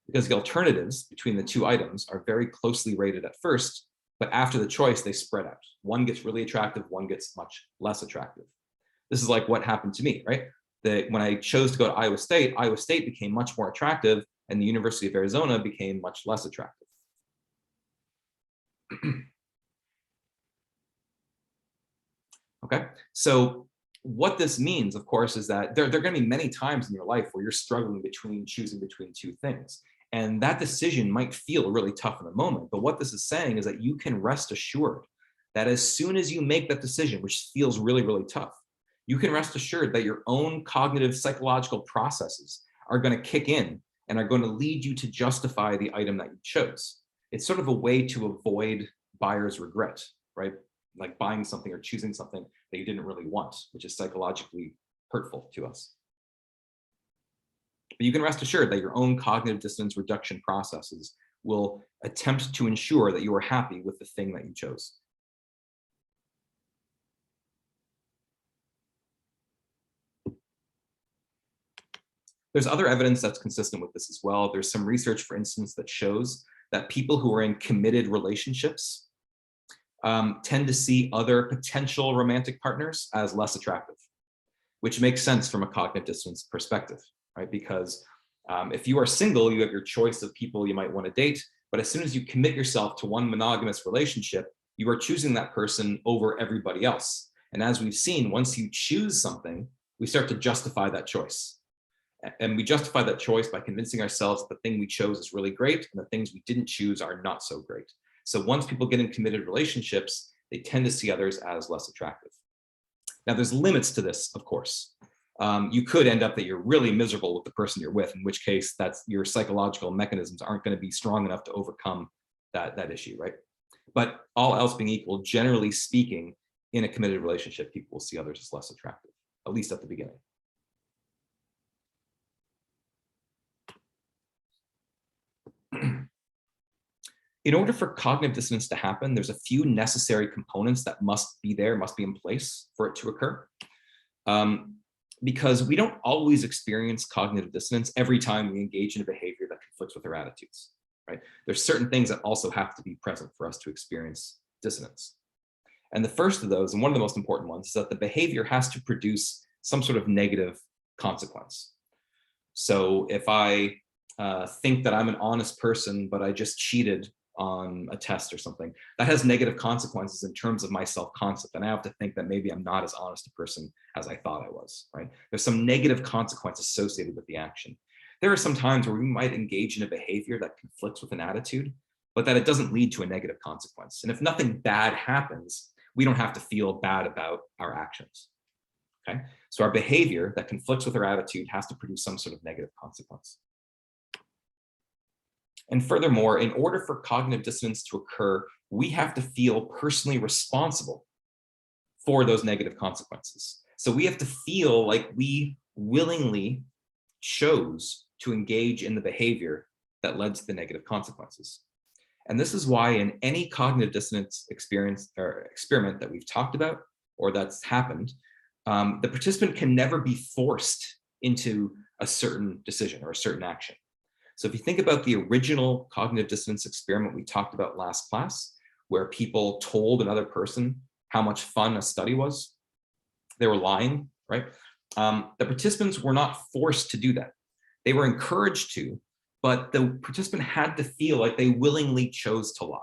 A: because the alternatives between the 2 items are very closely rated at first, but after the choice, they spread out. One gets really attractive, one gets much less attractive. This is like what happened to me, right? When I chose to go to Iowa State became much more attractive, and the University of Arizona became much less attractive. Okay, so what this means, of course, is that there are going to be many times in your life where you're struggling choosing between 2 things. And that decision might feel really tough in the moment. But what this is saying is that you can rest assured that as soon as you make that decision, which feels really, really tough, you can rest assured that your own cognitive psychological processes are going to kick in and are going to lead you to justify the item that you chose. It's sort of a way to avoid buyer's regret, right? Like buying something or choosing something that you didn't really want, which is psychologically hurtful to us. But you can rest assured that your own cognitive dissonance reduction processes will attempt to ensure that you are happy with the thing that you chose. There's other evidence that's consistent with this as well. There's some research, for instance, that shows that people who are in committed relationships tend to see other potential romantic partners as less attractive, which makes sense from a cognitive dissonance perspective, right? Because if you are single, you have your choice of people you might want to date, but as soon as you commit yourself to one monogamous relationship, you are choosing that person over everybody else. And as we've seen, once you choose something, we start to justify that choice. And we justify that choice by convincing ourselves that the thing we chose is really great and the things we didn't choose are not so great. So once people get in committed relationships, they tend to see others as less attractive. Now, there's limits to this, of course. You could end up that you're really miserable with the person you're with, in which case that's your psychological mechanisms aren't going to be strong enough to overcome that issue, right? But all else being equal, generally speaking, in a committed relationship, people will see others as less attractive, at least at the beginning. In order for cognitive dissonance to happen, there's a few necessary components that must be there, must be in place for it to occur. Because we don't always experience cognitive dissonance every time we engage in a behavior that conflicts with our attitudes, right? There's certain things that also have to be present for us to experience dissonance. And the first of those, and one of the most important ones, is that the behavior has to produce some sort of negative consequence. So if I think that I'm an honest person, but I just cheated on a test or something, that has negative consequences in terms of my self-concept. And I have to think that maybe I'm not as honest a person as I thought I was, right? There's some negative consequence associated with the action. There are some times where we might engage in a behavior that conflicts with an attitude, but that it doesn't lead to a negative consequence. And if nothing bad happens, we don't have to feel bad about our actions. Okay, so our behavior that conflicts with our attitude has to produce some sort of negative consequence. And furthermore, in order for cognitive dissonance to occur, we have to feel personally responsible for those negative consequences. So we have to feel like we willingly chose to engage in the behavior that led to the negative consequences. And this is why in any cognitive dissonance experience or experiment that we've talked about or that's happened, the participant can never be forced into a certain decision or a certain action. So if you think about the original cognitive dissonance experiment we talked about last class, where people told another person how much fun a study was, they were lying, right? The participants were not forced to do that. They were encouraged to, but the participant had to feel like they willingly chose to lie.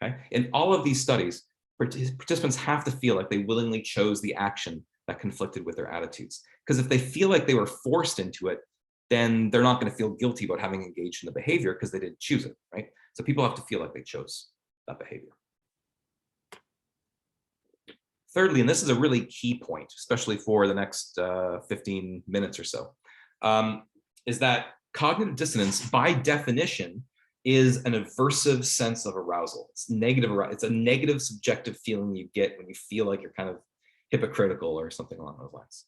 A: Okay? In all of these studies, participants have to feel like they willingly chose the action that conflicted with their attitudes. Because if they feel like they were forced into it, then they're not going to feel guilty about having engaged in the behavior because they didn't choose it, right? So people have to feel like they chose that behavior. Thirdly, and this is a really key point, especially for the next 15 minutes or so, is that cognitive dissonance, by definition, is an aversive sense of arousal. It's negative. It's a negative subjective feeling you get when you feel like you're kind of hypocritical or something along those lines.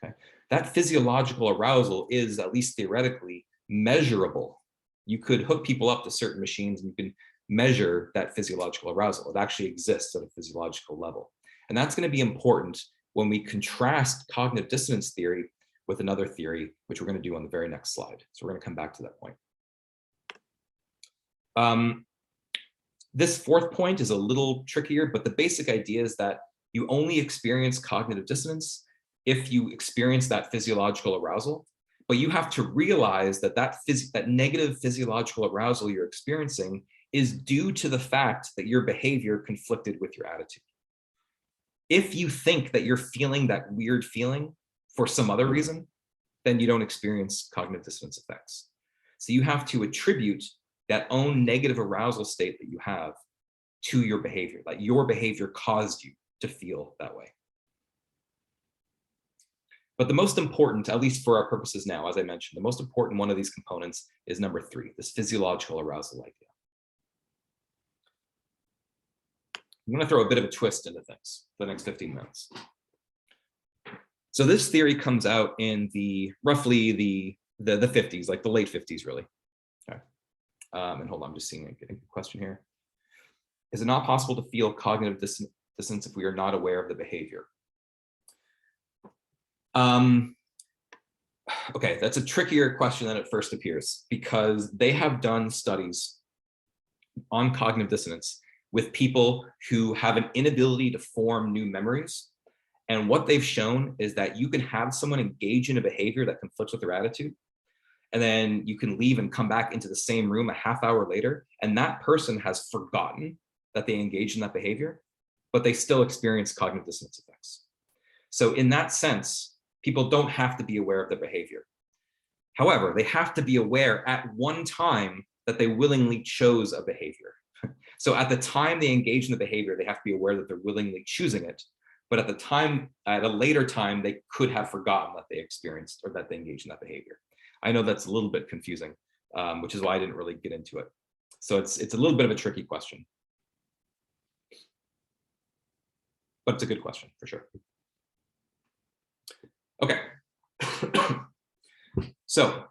A: Okay, that physiological arousal is, at least theoretically, measurable. You could hook people up to certain machines and you can measure that physiological arousal. It actually exists at a physiological level. And that's going to be important when we contrast cognitive dissonance theory with another theory, which we're going to do on the very next slide. So we're going to come back to that point. This fourth point is a little trickier, but the basic idea is that you only experience cognitive dissonance if you experience that physiological arousal, but you have to realize that that negative physiological arousal you're experiencing is due to the fact that your behavior conflicted with your attitude. If you think that you're feeling that weird feeling for some other reason, then you don't experience cognitive dissonance effects. So you have to attribute that own negative arousal state that you have to your behavior, that your behavior caused you to feel that way. But the most important, at least for our purposes now, as I mentioned, the most important one of these components is number 3, this physiological arousal idea. I'm going to throw a bit of a twist into things for the next 15 minutes. So this theory comes out in roughly the 50s, like the late 50s, really. Okay. And hold on, I'm just getting a question here. Is it not possible to feel cognitive dissonance if we are not aware of the behavior? Okay, that's a trickier question than it first appears, because they have done studies on cognitive dissonance with people who have an inability to form new memories. And what they've shown is that you can have someone engage in a behavior that conflicts with their attitude, and then you can leave and come back into the same room a half hour later, and that person has forgotten that they engaged in that behavior, but they still experience cognitive dissonance effects. So in that sense, people don't have to be aware of their behavior. However, they have to be aware at one time that they willingly chose a behavior. So at the time they engage in the behavior, they have to be aware that they're willingly choosing it. But at a later time, they could have forgotten that they experienced or that they engaged in that behavior. I know that's a little bit confusing, which is why I didn't really get into it. So it's a little bit of a tricky question. But it's a good question for sure. Okay. So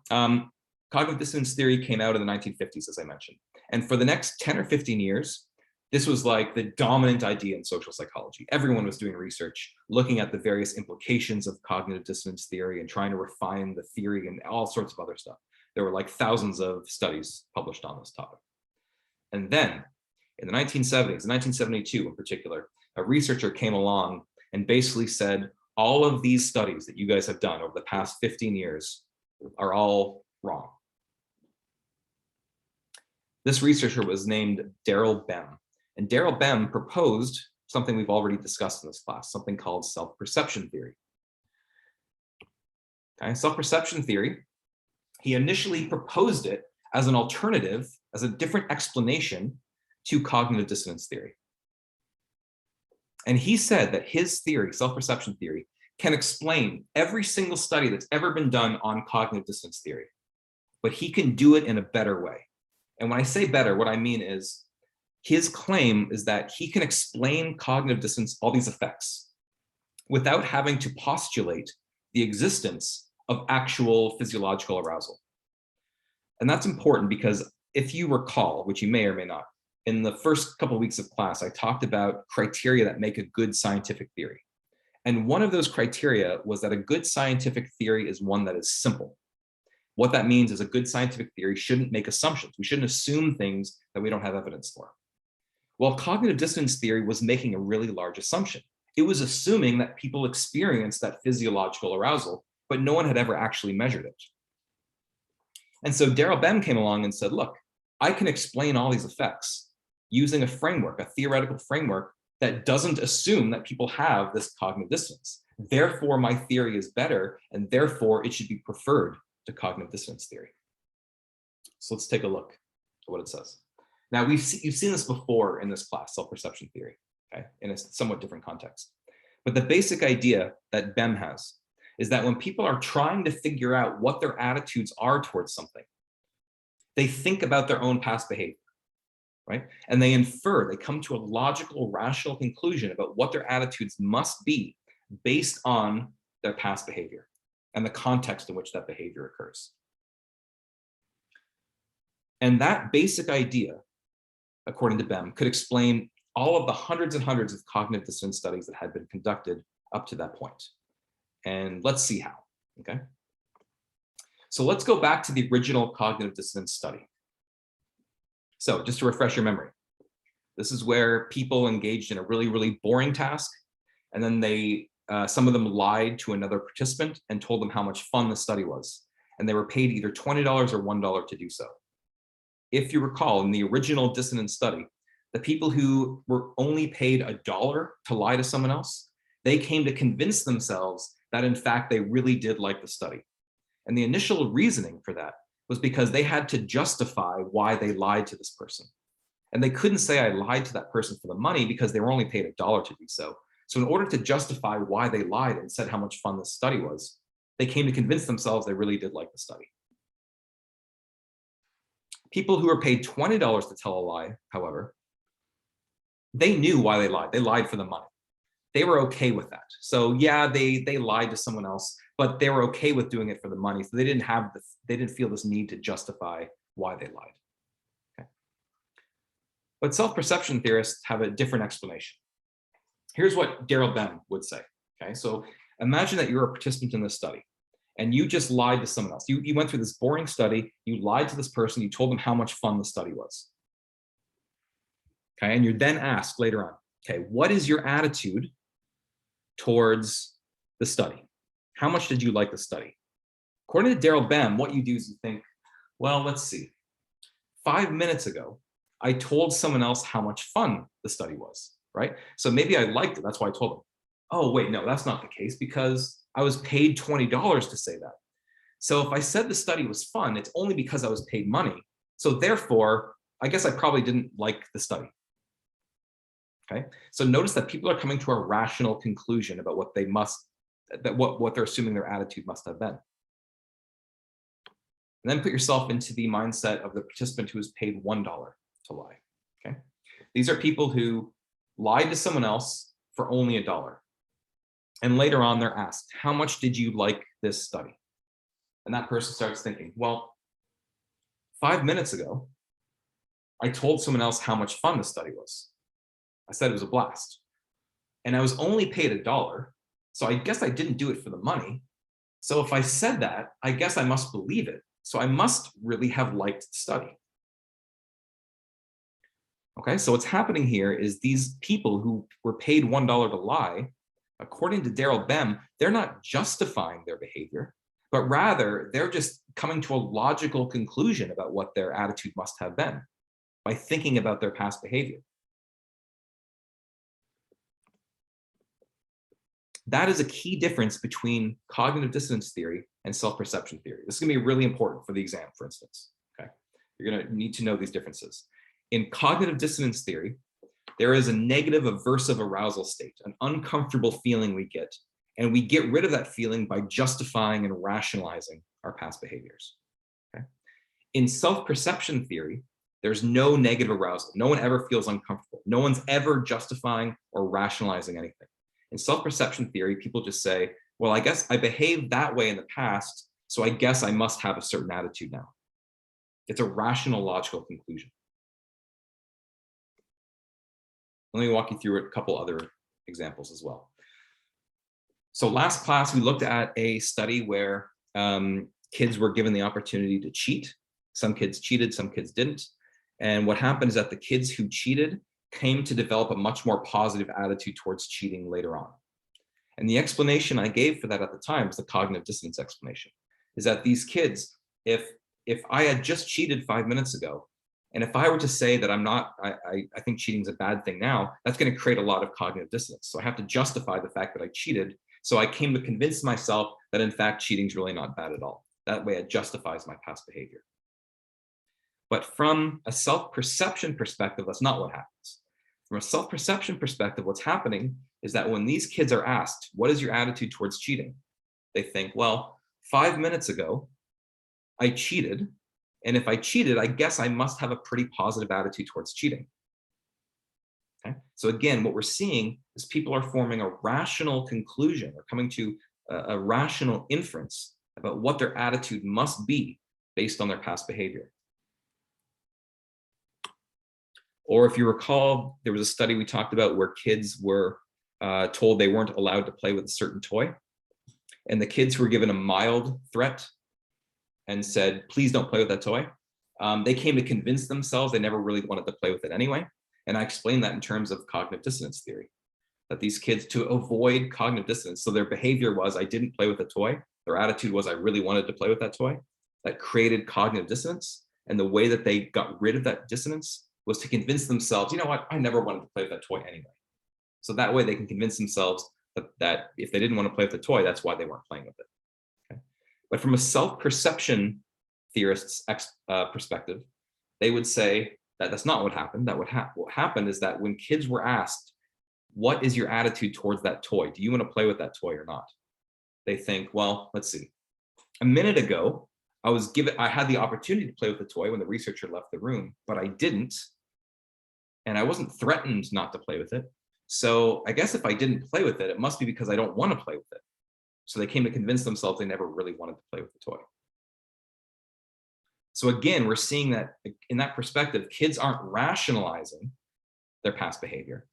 A: cognitive dissonance theory came out in the 1950s, as I mentioned. And for the next 10 or 15 years, this was like the dominant idea in social psychology. Everyone was doing research, looking at the various implications of cognitive dissonance theory and trying to refine the theory and all sorts of other stuff. There were like thousands of studies published on this topic. And then in the 1970s, 1972 in particular, a researcher came along and basically said, all of these studies that you guys have done over the past 15 years are all wrong. This researcher was named Daryl Bem. And Daryl Bem proposed something we've already discussed in this class, something called self-perception theory. Okay, self-perception theory He initially proposed it as an alternative, as a different explanation to cognitive dissonance theory. And he said that his theory, self-perception theory, can explain every single study that's ever been done on cognitive dissonance theory, but he can do it in a better way. And when I say better, what I mean is his claim is that he can explain cognitive dissonance, all these effects, without having to postulate the existence of actual physiological arousal. And that's important because if you recall, which you may or may not, in the first couple of weeks of class, I talked about criteria that make a good scientific theory. And one of those criteria was that a good scientific theory is one that is simple. What that means is a good scientific theory shouldn't make assumptions. We shouldn't assume things that we don't have evidence for. Well, cognitive dissonance theory was making a really large assumption. It was assuming that people experience that physiological arousal, but no one had ever actually measured it. And so Daryl Bem came along and said, look, I can explain all these effects using a framework, a theoretical framework that doesn't assume that people have this cognitive dissonance. Therefore, my theory is better, and therefore it should be preferred to cognitive dissonance theory. So let's take a look at what it says. Now, you've seen this before in this class, self-perception theory, okay, in a somewhat different context. But the basic idea that Bem has is that when people are trying to figure out what their attitudes are towards something, they think about their own past behavior, right? And they infer, they come to a logical, rational conclusion about what their attitudes must be based on their past behavior and the context in which that behavior occurs. And that basic idea, according to Bem, could explain all of the hundreds and hundreds of cognitive dissonance studies that had been conducted up to that point. And let's see how, okay? So let's go back to the original cognitive dissonance study. So just to refresh your memory, this is where people engaged in a really, really boring task. And then some of them lied to another participant and told them how much fun the study was. And they were paid either $20 or $1 to do so. If you recall, in the original dissonance study, the people who were only paid $1 to lie to someone else, they came to convince themselves that in fact they really did like the study. And the initial reasoning for that was because they had to justify why they lied to this person. And they couldn't say I lied to that person for the money because they were only paid $1 to do so. So in order to justify why they lied and said how much fun the study was, they came to convince themselves they really did like the study. People who were paid $20 to tell a lie, however, they knew why they lied. They lied for the money. They were okay with that. So yeah, they lied to someone else, but they were okay with doing it for the money. So they didn't feel this need to justify why they lied. Okay. But self-perception theorists have a different explanation. Here's what Daryl Bem would say. Okay, so imagine that you're a participant in this study and you just lied to someone else. You went through this boring study, you lied to this person, you told them how much fun the study was. Okay, and you're then asked later on, okay, what is your attitude towards the study? How much did you like the study? According to Daryl Bem, what you do is you think, well, let's see. 5 minutes ago, I told someone else how much fun the study was, right? So maybe I liked it, that's why I told them. Oh, wait, no, that's not the case because I was paid $20 to say that. So if I said the study was fun, it's only because I was paid money. So therefore, I guess I probably didn't like the study. Okay, so notice that people are coming to a rational conclusion about what they must, what they're assuming their attitude must have been. And then put yourself into the mindset of the participant who is paid $1 to lie. Okay, these are people who lied to someone else for only $1. And later on, they're asked, how much did you like this study? And that person starts thinking, well, 5 minutes ago, I told someone else how much fun the study was. I said it was a blast. And I was only paid $1, so I guess I didn't do it for the money. So if I said that, I guess I must believe it. So I must really have liked the study. Okay, so what's happening here is these people who were paid $1 to lie, according to Daryl Bem, they're not justifying their behavior, but rather they're just coming to a logical conclusion about what their attitude must have been by thinking about their past behavior. That is a key difference between cognitive dissonance theory and self-perception theory. This is going to be really important for the exam, for instance. Okay, you're going to need to know these differences. In cognitive dissonance theory, there is a negative aversive arousal state, an uncomfortable feeling we get, and we get rid of that feeling by justifying and rationalizing our past behaviors. Okay? In self-perception theory, there's no negative arousal. No one ever feels uncomfortable. No one's ever justifying or rationalizing anything. In self-perception theory, people just say, well, I guess I behaved that way in the past, so I guess I must have a certain attitude now. It's a rational, logical conclusion. Let me walk you through a couple other examples as well. So last class, we looked at a study where kids were given the opportunity to cheat. Some kids cheated, some kids didn't. And what happened is that the kids who cheated came to develop a much more positive attitude towards cheating later on. And the explanation I gave for that at the time was the cognitive dissonance explanation, is that these kids, if I had just cheated 5 minutes ago, and if I were to say that I think cheating is a bad thing now, that's going to create a lot of cognitive dissonance. So I have to justify the fact that I cheated. So I came to convince myself that in fact, cheating is really not bad at all. That way it justifies my past behavior. But from a self-perception perspective, that's not what happens. From a self-perception perspective, what's happening is that when these kids are asked, what is your attitude towards cheating? They think, well, 5 minutes ago, I cheated. And if I cheated, I guess I must have a pretty positive attitude towards cheating. Okay? So again, what we're seeing is people are forming a rational conclusion or coming to a rational inference about what their attitude must be based on their past behavior. Or if you recall, there was a study we talked about where kids were told they weren't allowed to play with a certain toy. And the kids were given a mild threat and said, please don't play with that toy. They came to convince themselves they never really wanted to play with it anyway. And I explained that in terms of cognitive dissonance theory, that these kids, to avoid cognitive dissonance, so their behavior was, I didn't play with a toy. Their attitude was, I really wanted to play with that toy. That created cognitive dissonance. And the way that they got rid of that dissonance was to convince themselves, you know what, I never wanted to play with that toy anyway. So that way they can convince themselves that if they didn't want to play with the toy, that's why they weren't playing with it. Okay? But from a self-perception theorist's perspective, they would say that that's not what happened. That what happened is that when kids were asked, what is your attitude towards that toy? Do you want to play with that toy or not? They think, well, let's see. A minute ago, I had the opportunity to play with the toy when the researcher left the room, but I didn't. And I wasn't threatened not to play with it. So I guess if I didn't play with it, it must be because I don't want to play with it. So they came to convince themselves they never really wanted to play with the toy. So again, we're seeing that in that perspective, kids aren't rationalizing their past behavior.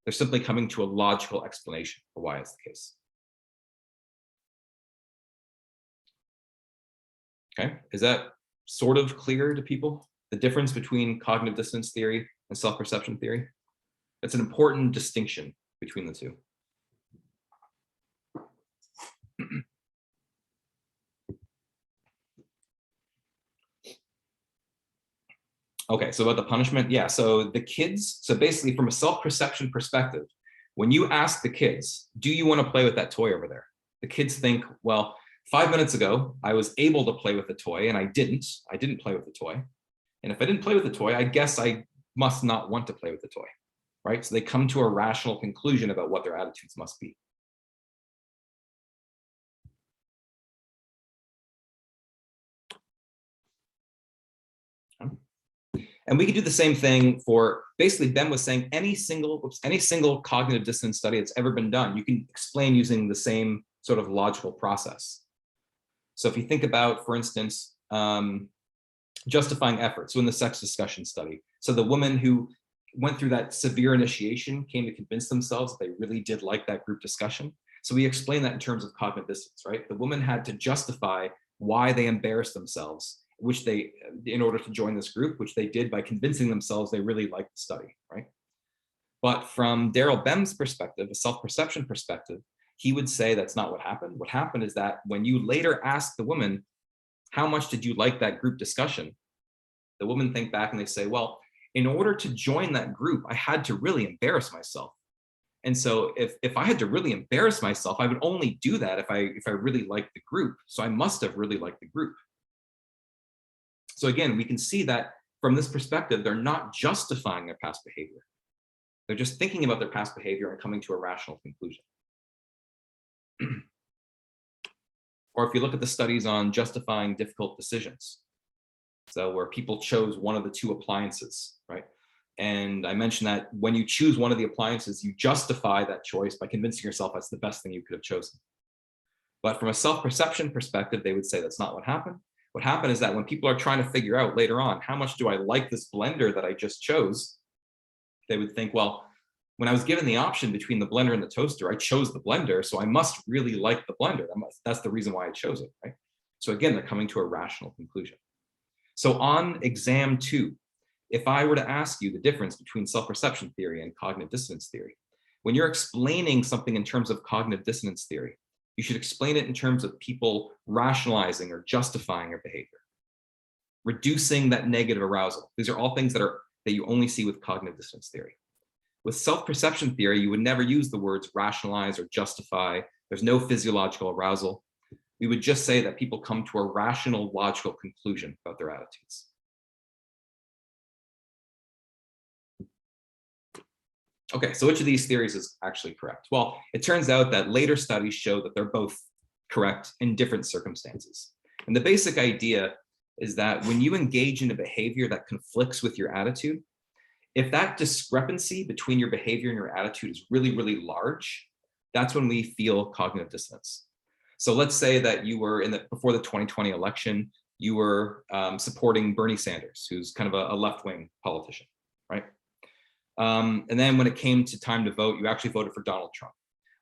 A: They're simply coming to a logical explanation for why it's the case. Okay, is that sort of clear to people? The difference between cognitive dissonance theory and self-perception theory? It's an important distinction between the two. Okay, so about the punishment, yeah, so the kids, so basically from a self-perception perspective, when you ask the kids, do you want to play with that toy over there? The kids think, well, 5 minutes ago, I was able to play with the toy and I didn't play with the toy. And if I didn't play with the toy, I guess I must not want to play with the toy, right? So they come to a rational conclusion about what their attitudes must be. And we could do the same thing for, basically Ben was saying any single cognitive dissonance study that's ever been done, you can explain using the same sort of logical process. So if you think about, for instance, justifying effort. So in the sex discussion study, so the woman who went through that severe initiation came to convince themselves that they really did like that group discussion. So we explain that in terms of cognitive dissonance, right? The woman had to justify why they embarrassed themselves, in order to join this group, which they did by convincing themselves they really liked the study, right? But from Daryl Bem's perspective, a self-perception perspective, he would say that's not what happened. What happened is that when you later ask the woman, how much did you like that group discussion? The women think back and they say, well, in order to join that group, I had to really embarrass myself. And so if I had to really embarrass myself, I would only do that if I really liked the group. So I must have really liked the group. So again, we can see that from this perspective, they're not justifying their past behavior. They're just thinking about their past behavior and coming to a rational conclusion. Or if you look at the studies on justifying difficult decisions, so where people chose one of the two appliances, right? And I mentioned that when you choose one of the appliances, you justify that choice by convincing yourself that's the best thing you could have chosen. But from a self-perception perspective, they would say that's not what happened. What happened is that when people are trying to figure out later on, how much do I like this blender that I just chose? They would think, well, when I was given the option between the blender and the toaster, I chose the blender, so I must really like the blender. That's the reason why I chose it, right? So again, they're coming to a rational conclusion. So on exam 2, if I were to ask you the difference between self-perception theory and cognitive dissonance theory, when you're explaining something in terms of cognitive dissonance theory, you should explain it in terms of people rationalizing or justifying their behavior, reducing that negative arousal. These are all things that you only see with cognitive dissonance theory. With self-perception theory, you would never use the words rationalize or justify. There's no physiological arousal. We would just say that people come to a rational, logical conclusion about their attitudes. Okay, so which of these theories is actually correct? Well, it turns out that later studies show that they're both correct in different circumstances. And the basic idea is that when you engage in a behavior that conflicts with your attitude, if that discrepancy between your behavior and your attitude is really, really large, that's when we feel cognitive dissonance. So let's say that you were before the 2020 election, you were supporting Bernie Sanders, who's kind of a left-wing politician, right? And then when it came to time to vote, you actually voted for Donald Trump.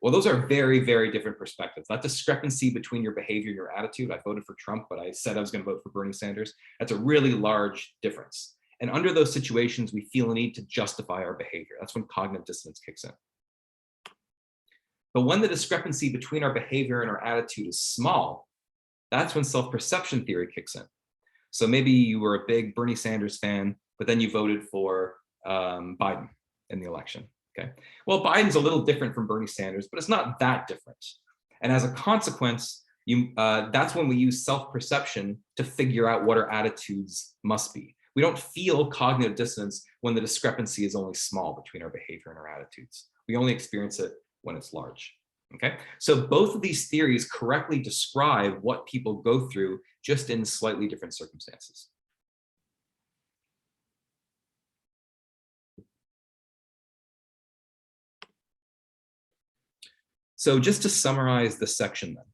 A: Well, those are very, very different perspectives. That discrepancy between your behavior and your attitude, I voted for Trump, but I said I was going to vote for Bernie Sanders. That's a really large difference. And under those situations, we feel a need to justify our behavior. That's when cognitive dissonance kicks in. But when the discrepancy between our behavior and our attitude is small, that's when self-perception theory kicks in. So maybe you were a big Bernie Sanders fan, but then you voted for Biden in the election. Okay. Well, Biden's a little different from Bernie Sanders, but it's not that different. And as a consequence, that's when we use self-perception to figure out what our attitudes must be. We don't feel cognitive dissonance when the discrepancy is only small between our behavior and our attitudes. We only experience it when it's large. Okay. So both of these theories correctly describe what people go through, just in slightly different circumstances. So just to summarize the section then,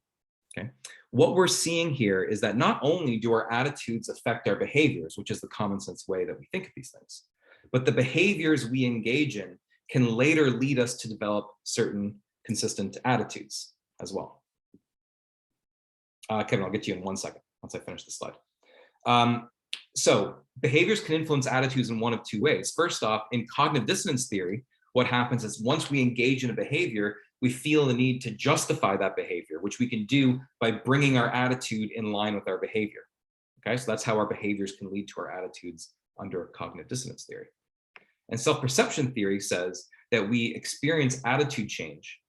A: okay, what we're seeing here is that not only do our attitudes affect our behaviors, which is the common sense way that we think of these things, but the behaviors we engage in can later lead us to develop certain consistent attitudes as well. Kevin, I'll get to you in 1 second once I finish the slide. So behaviors can influence attitudes in one of two ways. First off, in cognitive dissonance theory, what happens is once we engage in a behavior, we feel the need to justify that behavior, which we can do by bringing our attitude in line with our behavior. Okay, so that's how our behaviors can lead to our attitudes under cognitive dissonance theory. And self-perception theory says that we experience attitude change,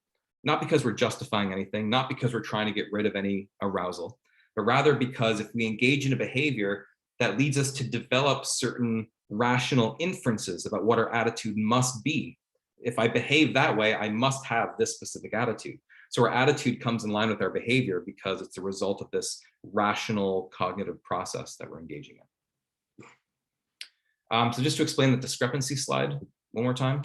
A: not because we're justifying anything, not because we're trying to get rid of any arousal, but rather because if we engage in a behavior that leads us to develop certain rational inferences about what our attitude must be. If I behave that way, I must have this specific attitude. So our attitude comes in line with our behavior because it's a result of this rational cognitive process that we're engaging in. So just to explain the discrepancy slide one more time.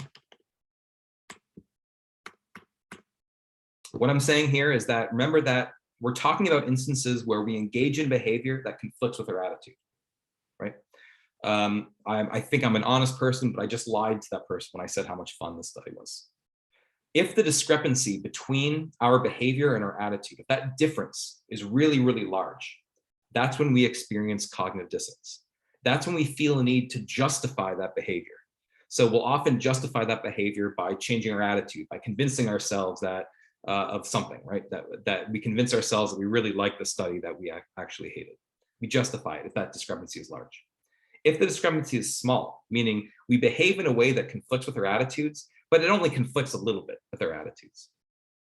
A: What I'm saying here is that remember that we're talking about instances where we engage in behavior that conflicts with our attitude, right? I think I'm an honest person, but I just lied to that person when I said how much fun this study was. If the discrepancy between our behavior and our attitude, if that difference is really, really large, that's when we experience cognitive dissonance. That's when we feel a need to justify that behavior. So we'll often justify that behavior by changing our attitude, by convincing ourselves that of something, right? That we convince ourselves that we really like the study that we actually hated. We justify it if that discrepancy is large. If the discrepancy is small, meaning we behave in a way that conflicts with our attitudes, but it only conflicts a little bit with our attitudes.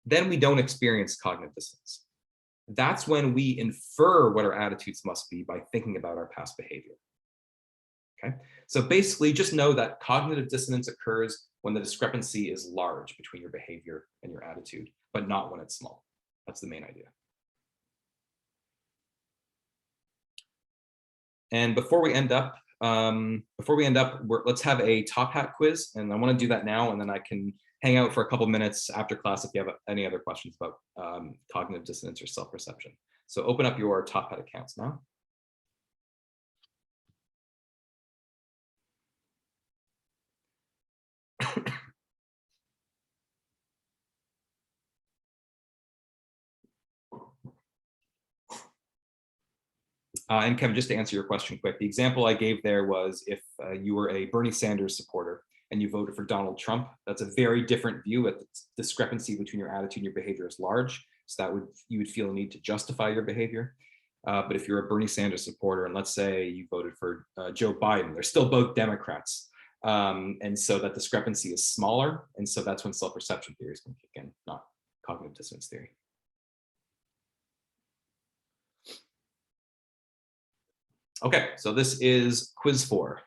A: Then we don't experience cognitive dissonance. That's when we infer what our attitudes must be by thinking about our past behavior. Okay, so basically just know that cognitive dissonance occurs when the discrepancy is large between your behavior and your attitude, but not when it's small. That's the main idea. And before we end up, let's have a top hat quiz, and I want to do that now, and then I can hang out for a couple minutes after class if you have any other questions about cognitive dissonance or self-perception. So open up your top hat accounts now. And Kevin, just to answer your question quick, the example I gave there was if you were a Bernie Sanders supporter and you voted for Donald Trump, that's a very different view. The discrepancy between your attitude and your behavior is large. So you would feel a need to justify your behavior. But if you're a Bernie Sanders supporter, and let's say you voted for Joe Biden, they're still both Democrats. And so that discrepancy is smaller. And so that's when self-perception theory is going to kick in, not cognitive dissonance theory. Okay, so this is quiz 4.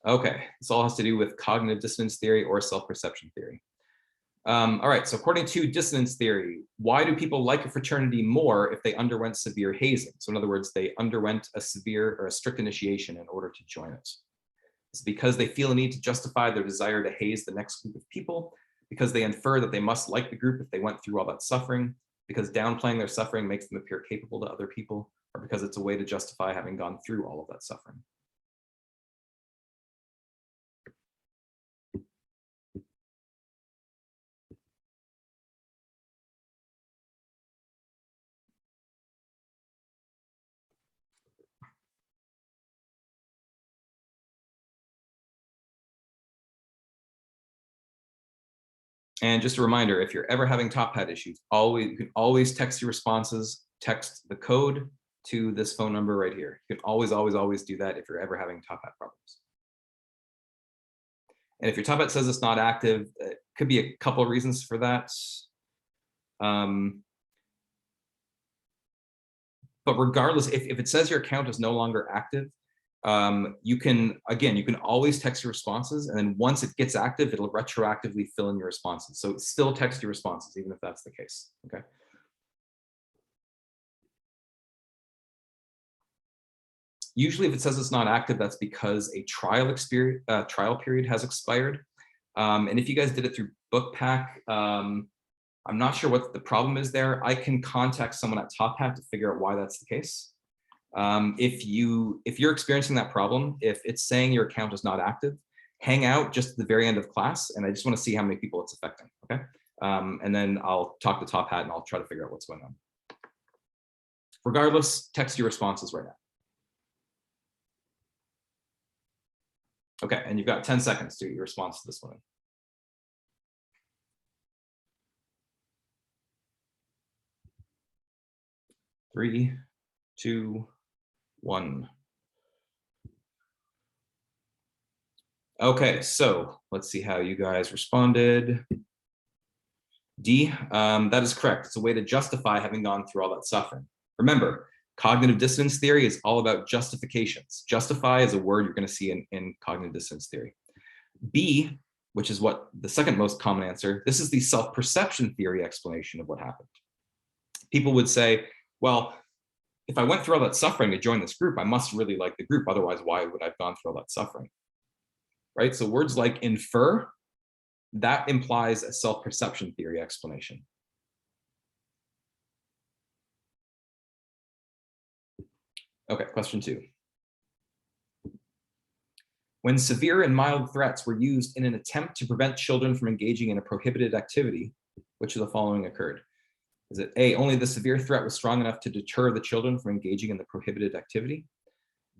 A: Okay, this all has to do with cognitive dissonance theory or self-perception theory. All right, so according to dissonance theory, why do people like a fraternity more if they underwent severe hazing? So in other words, they underwent a severe or a strict initiation in order to join it. It's because they feel a need to justify their desire to haze the next group of people, because they infer that they must like the group if they went through all that suffering, because downplaying their suffering makes them appear capable to other people, or because it's a way to justify having gone through all of that suffering. And just a reminder, if you're ever having top hat issues, you can always text your responses, text the code to this phone number right here. You can always do that if you're ever having top hat problems. And if your top hat says it's not active, it could be a couple of reasons for that. But regardless, if it says your account is no longer active, you can always text your responses, and then once it gets active, it'll retroactively fill in your responses. So still text your responses, even if that's the case, okay? Usually if it says it's not active, that's because a trial period has expired. And if you guys did it through Bookpack, I'm not sure what the problem is there. I can contact someone at Top Hat to figure out why that's the case. If you're experiencing that problem, if it's saying your account is not active, hang out just at the very end of class, and I just want to see how many people it's affecting, okay? And then I'll talk to Top Hat and I'll try to figure out what's going on. Regardless, text your responses right now. Okay, and you've got 10 seconds to get your response to this one. 3, 2, 1. Okay, so let's see how you guys responded. D, that is correct. It's a way to justify having gone through all that suffering. Remember, cognitive dissonance theory is all about justifications. Justify is a word you're going to see in cognitive dissonance theory. B, which is what the second most common answer, this is the self-perception theory explanation of what happened. People would say, well, if I went through all that suffering to join this group, I must really like the group. Otherwise, why would I have gone through all that suffering? Right? So words like infer, that implies a self-perception theory explanation. Okay, question 2. When severe and mild threats were used in an attempt to prevent children from engaging in a prohibited activity, which of the following occurred? Is it A, only the severe threat was strong enough to deter the children from engaging in the prohibited activity?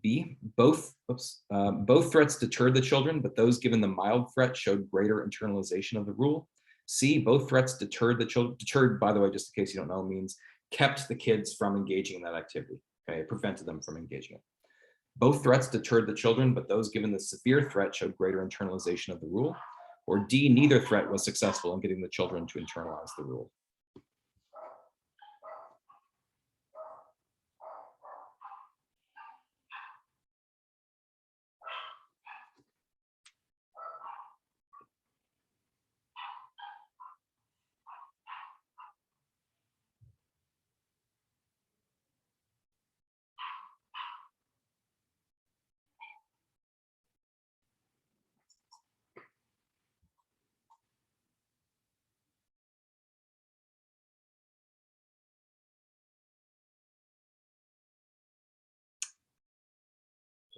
A: B, both threats deterred the children, but those given the mild threat showed greater internalization of the rule. C, both threats deterred the children. Deterred, by the way, just in case you don't know, means kept the kids from engaging in that activity. Okay, it prevented them from engaging it. Both threats deterred the children, but those given the severe threat showed greater internalization of the rule. Or D, neither threat was successful in getting the children to internalize the rule.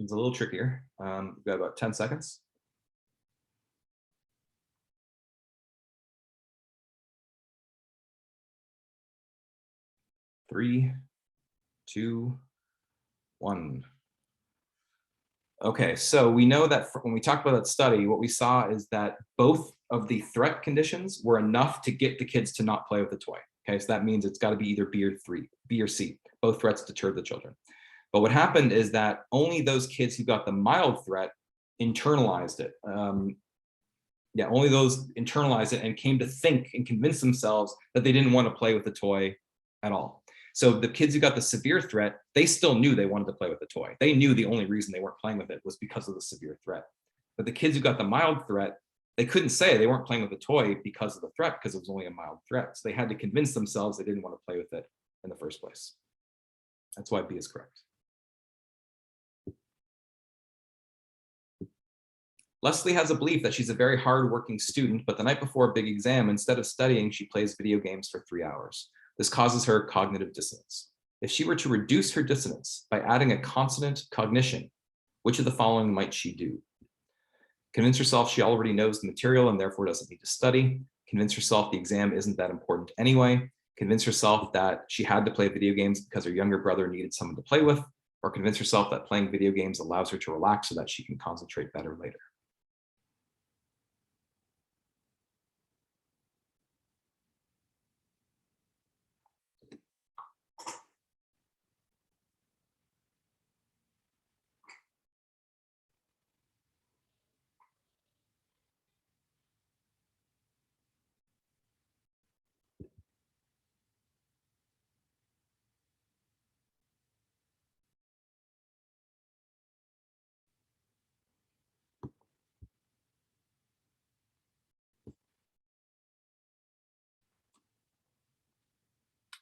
A: It's a little trickier. We've got about 10 seconds. 3, 2, 1. Okay, so we know that when we talked about that study, what we saw is that both of the threat conditions were enough to get the kids to not play with the toy. Okay, so that means it's got to be either B or C. Both threats deterred the children. But what happened is that only those kids who got the mild threat internalized it. Only those internalized it and came to think and convince themselves that they didn't want to play with the toy at all. So the kids who got the severe threat, they still knew they wanted to play with the toy. They knew the only reason they weren't playing with it was because of the severe threat. But the kids who got the mild threat, they couldn't say they weren't playing with the toy because of the threat, because it was only a mild threat. So they had to convince themselves they didn't want to play with it in the first place. That's why B is correct. Leslie has a belief that she's a very hardworking student, but the night before a big exam, instead of studying, she plays video games for 3 hours. This causes her cognitive dissonance. If she were to reduce her dissonance by adding a consonant cognition, which of the following might she do? Convince herself she already knows the material and therefore doesn't need to study. Convince herself the exam isn't that important anyway. Convince herself that she had to play video games because her younger brother needed someone to play with, or convince herself that playing video games allows her to relax so that she can concentrate better later.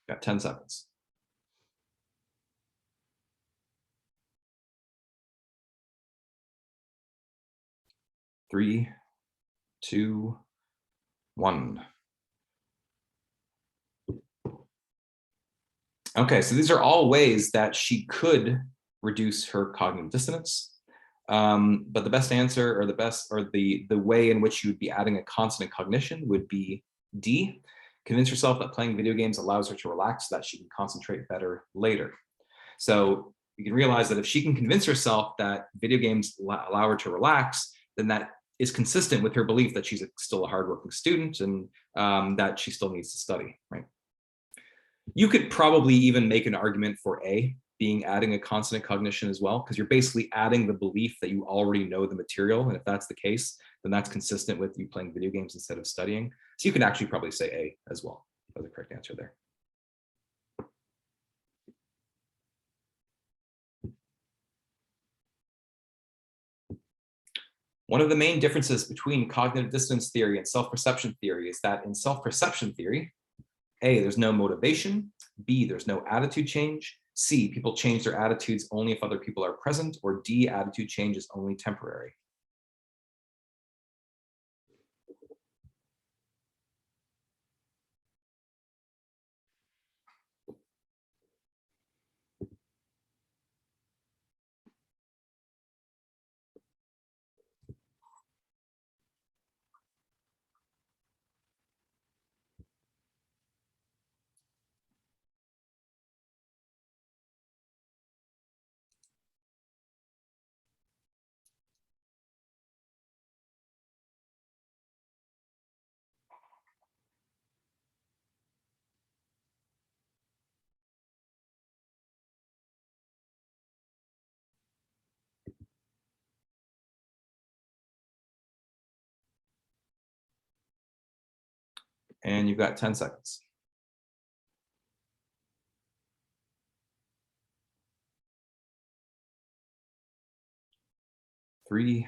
A: Got 10 seconds. 3, 2, 1. Okay, so these are all ways that she could reduce her cognitive dissonance. But the best answer, or the way in which you would be adding a consonant cognition would be D. Convince herself that playing video games allows her to relax so that she can concentrate better later. So you can realize that if she can convince herself that video games allow her to relax, then that is consistent with her belief that she's still a hardworking student and that she still needs to study, right? You could probably even make an argument for A, being adding a consonant cognition as well, because you're basically adding the belief that you already know the material. And if that's the case, then that's consistent with you playing video games instead of studying. So you can actually probably say A as well as the correct answer there. One of the main differences between cognitive dissonance theory and self-perception theory is that in self-perception theory, A, there's no motivation, B, there's no attitude change, C, people change their attitudes only if other people are present, or D, attitude change is only temporary. And you've got 10 seconds. 3,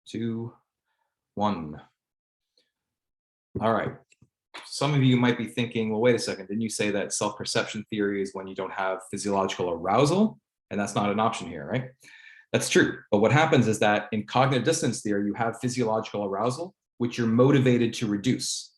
A: 2, 1. All right. Some of you might be thinking, well, wait a second, didn't you say that self-perception theory is when you don't have physiological arousal? And that's not an option here, right? That's true. But what happens is that in cognitive dissonance theory, you have physiological arousal, which you're motivated to reduce.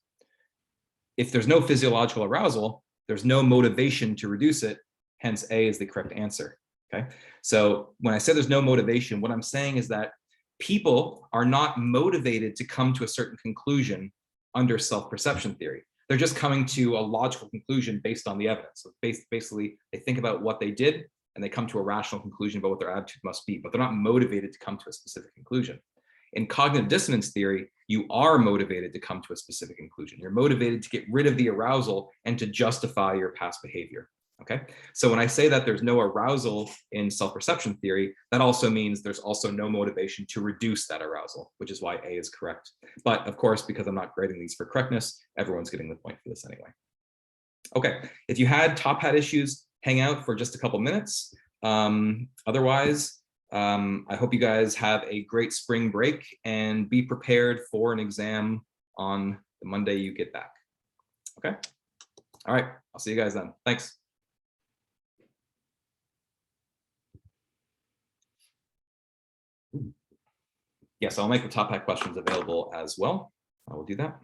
A: If there's no physiological arousal, there's no motivation to reduce it. Hence, A is the correct answer. Okay. So when I say there's no motivation, what I'm saying is that people are not motivated to come to a certain conclusion under self-perception theory. They're just coming to a logical conclusion based on the evidence. So basically, they think about what they did and they come to a rational conclusion about what their attitude must be, but they're not motivated to come to a specific conclusion. In cognitive dissonance theory, you are motivated to come to a specific conclusion. You're motivated to get rid of the arousal and to justify your past behavior. Okay, so when I say that there's no arousal in self-perception theory, that also means there's also no motivation to reduce that arousal, which is why A is correct. But of course, because I'm not grading these for correctness, everyone's getting the point for this anyway. Okay, if you had top hat issues, hang out for just a couple minutes. Otherwise, I hope you guys have a great spring break and be prepared for an exam on the Monday you get back. Okay, all right, I'll see you guys then. Thanks. Yes, I'll make the top hat questions available as well. I will do that.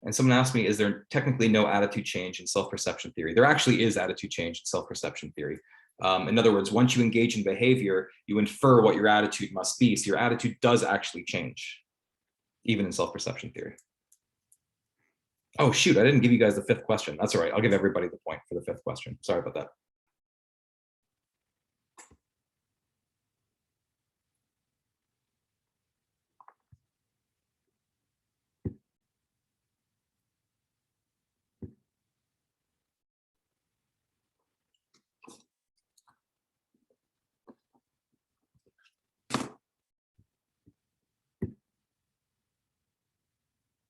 A: And someone asked me, is there technically no attitude change in self-perception theory? There actually is attitude change in self-perception theory. In other words, once you engage in behavior, you infer what your attitude must be. So your attitude does actually change, even in self-perception theory. Oh, shoot, I didn't give you guys the 5th question. That's all right. I'll give everybody the point for the 5th question. Sorry about that.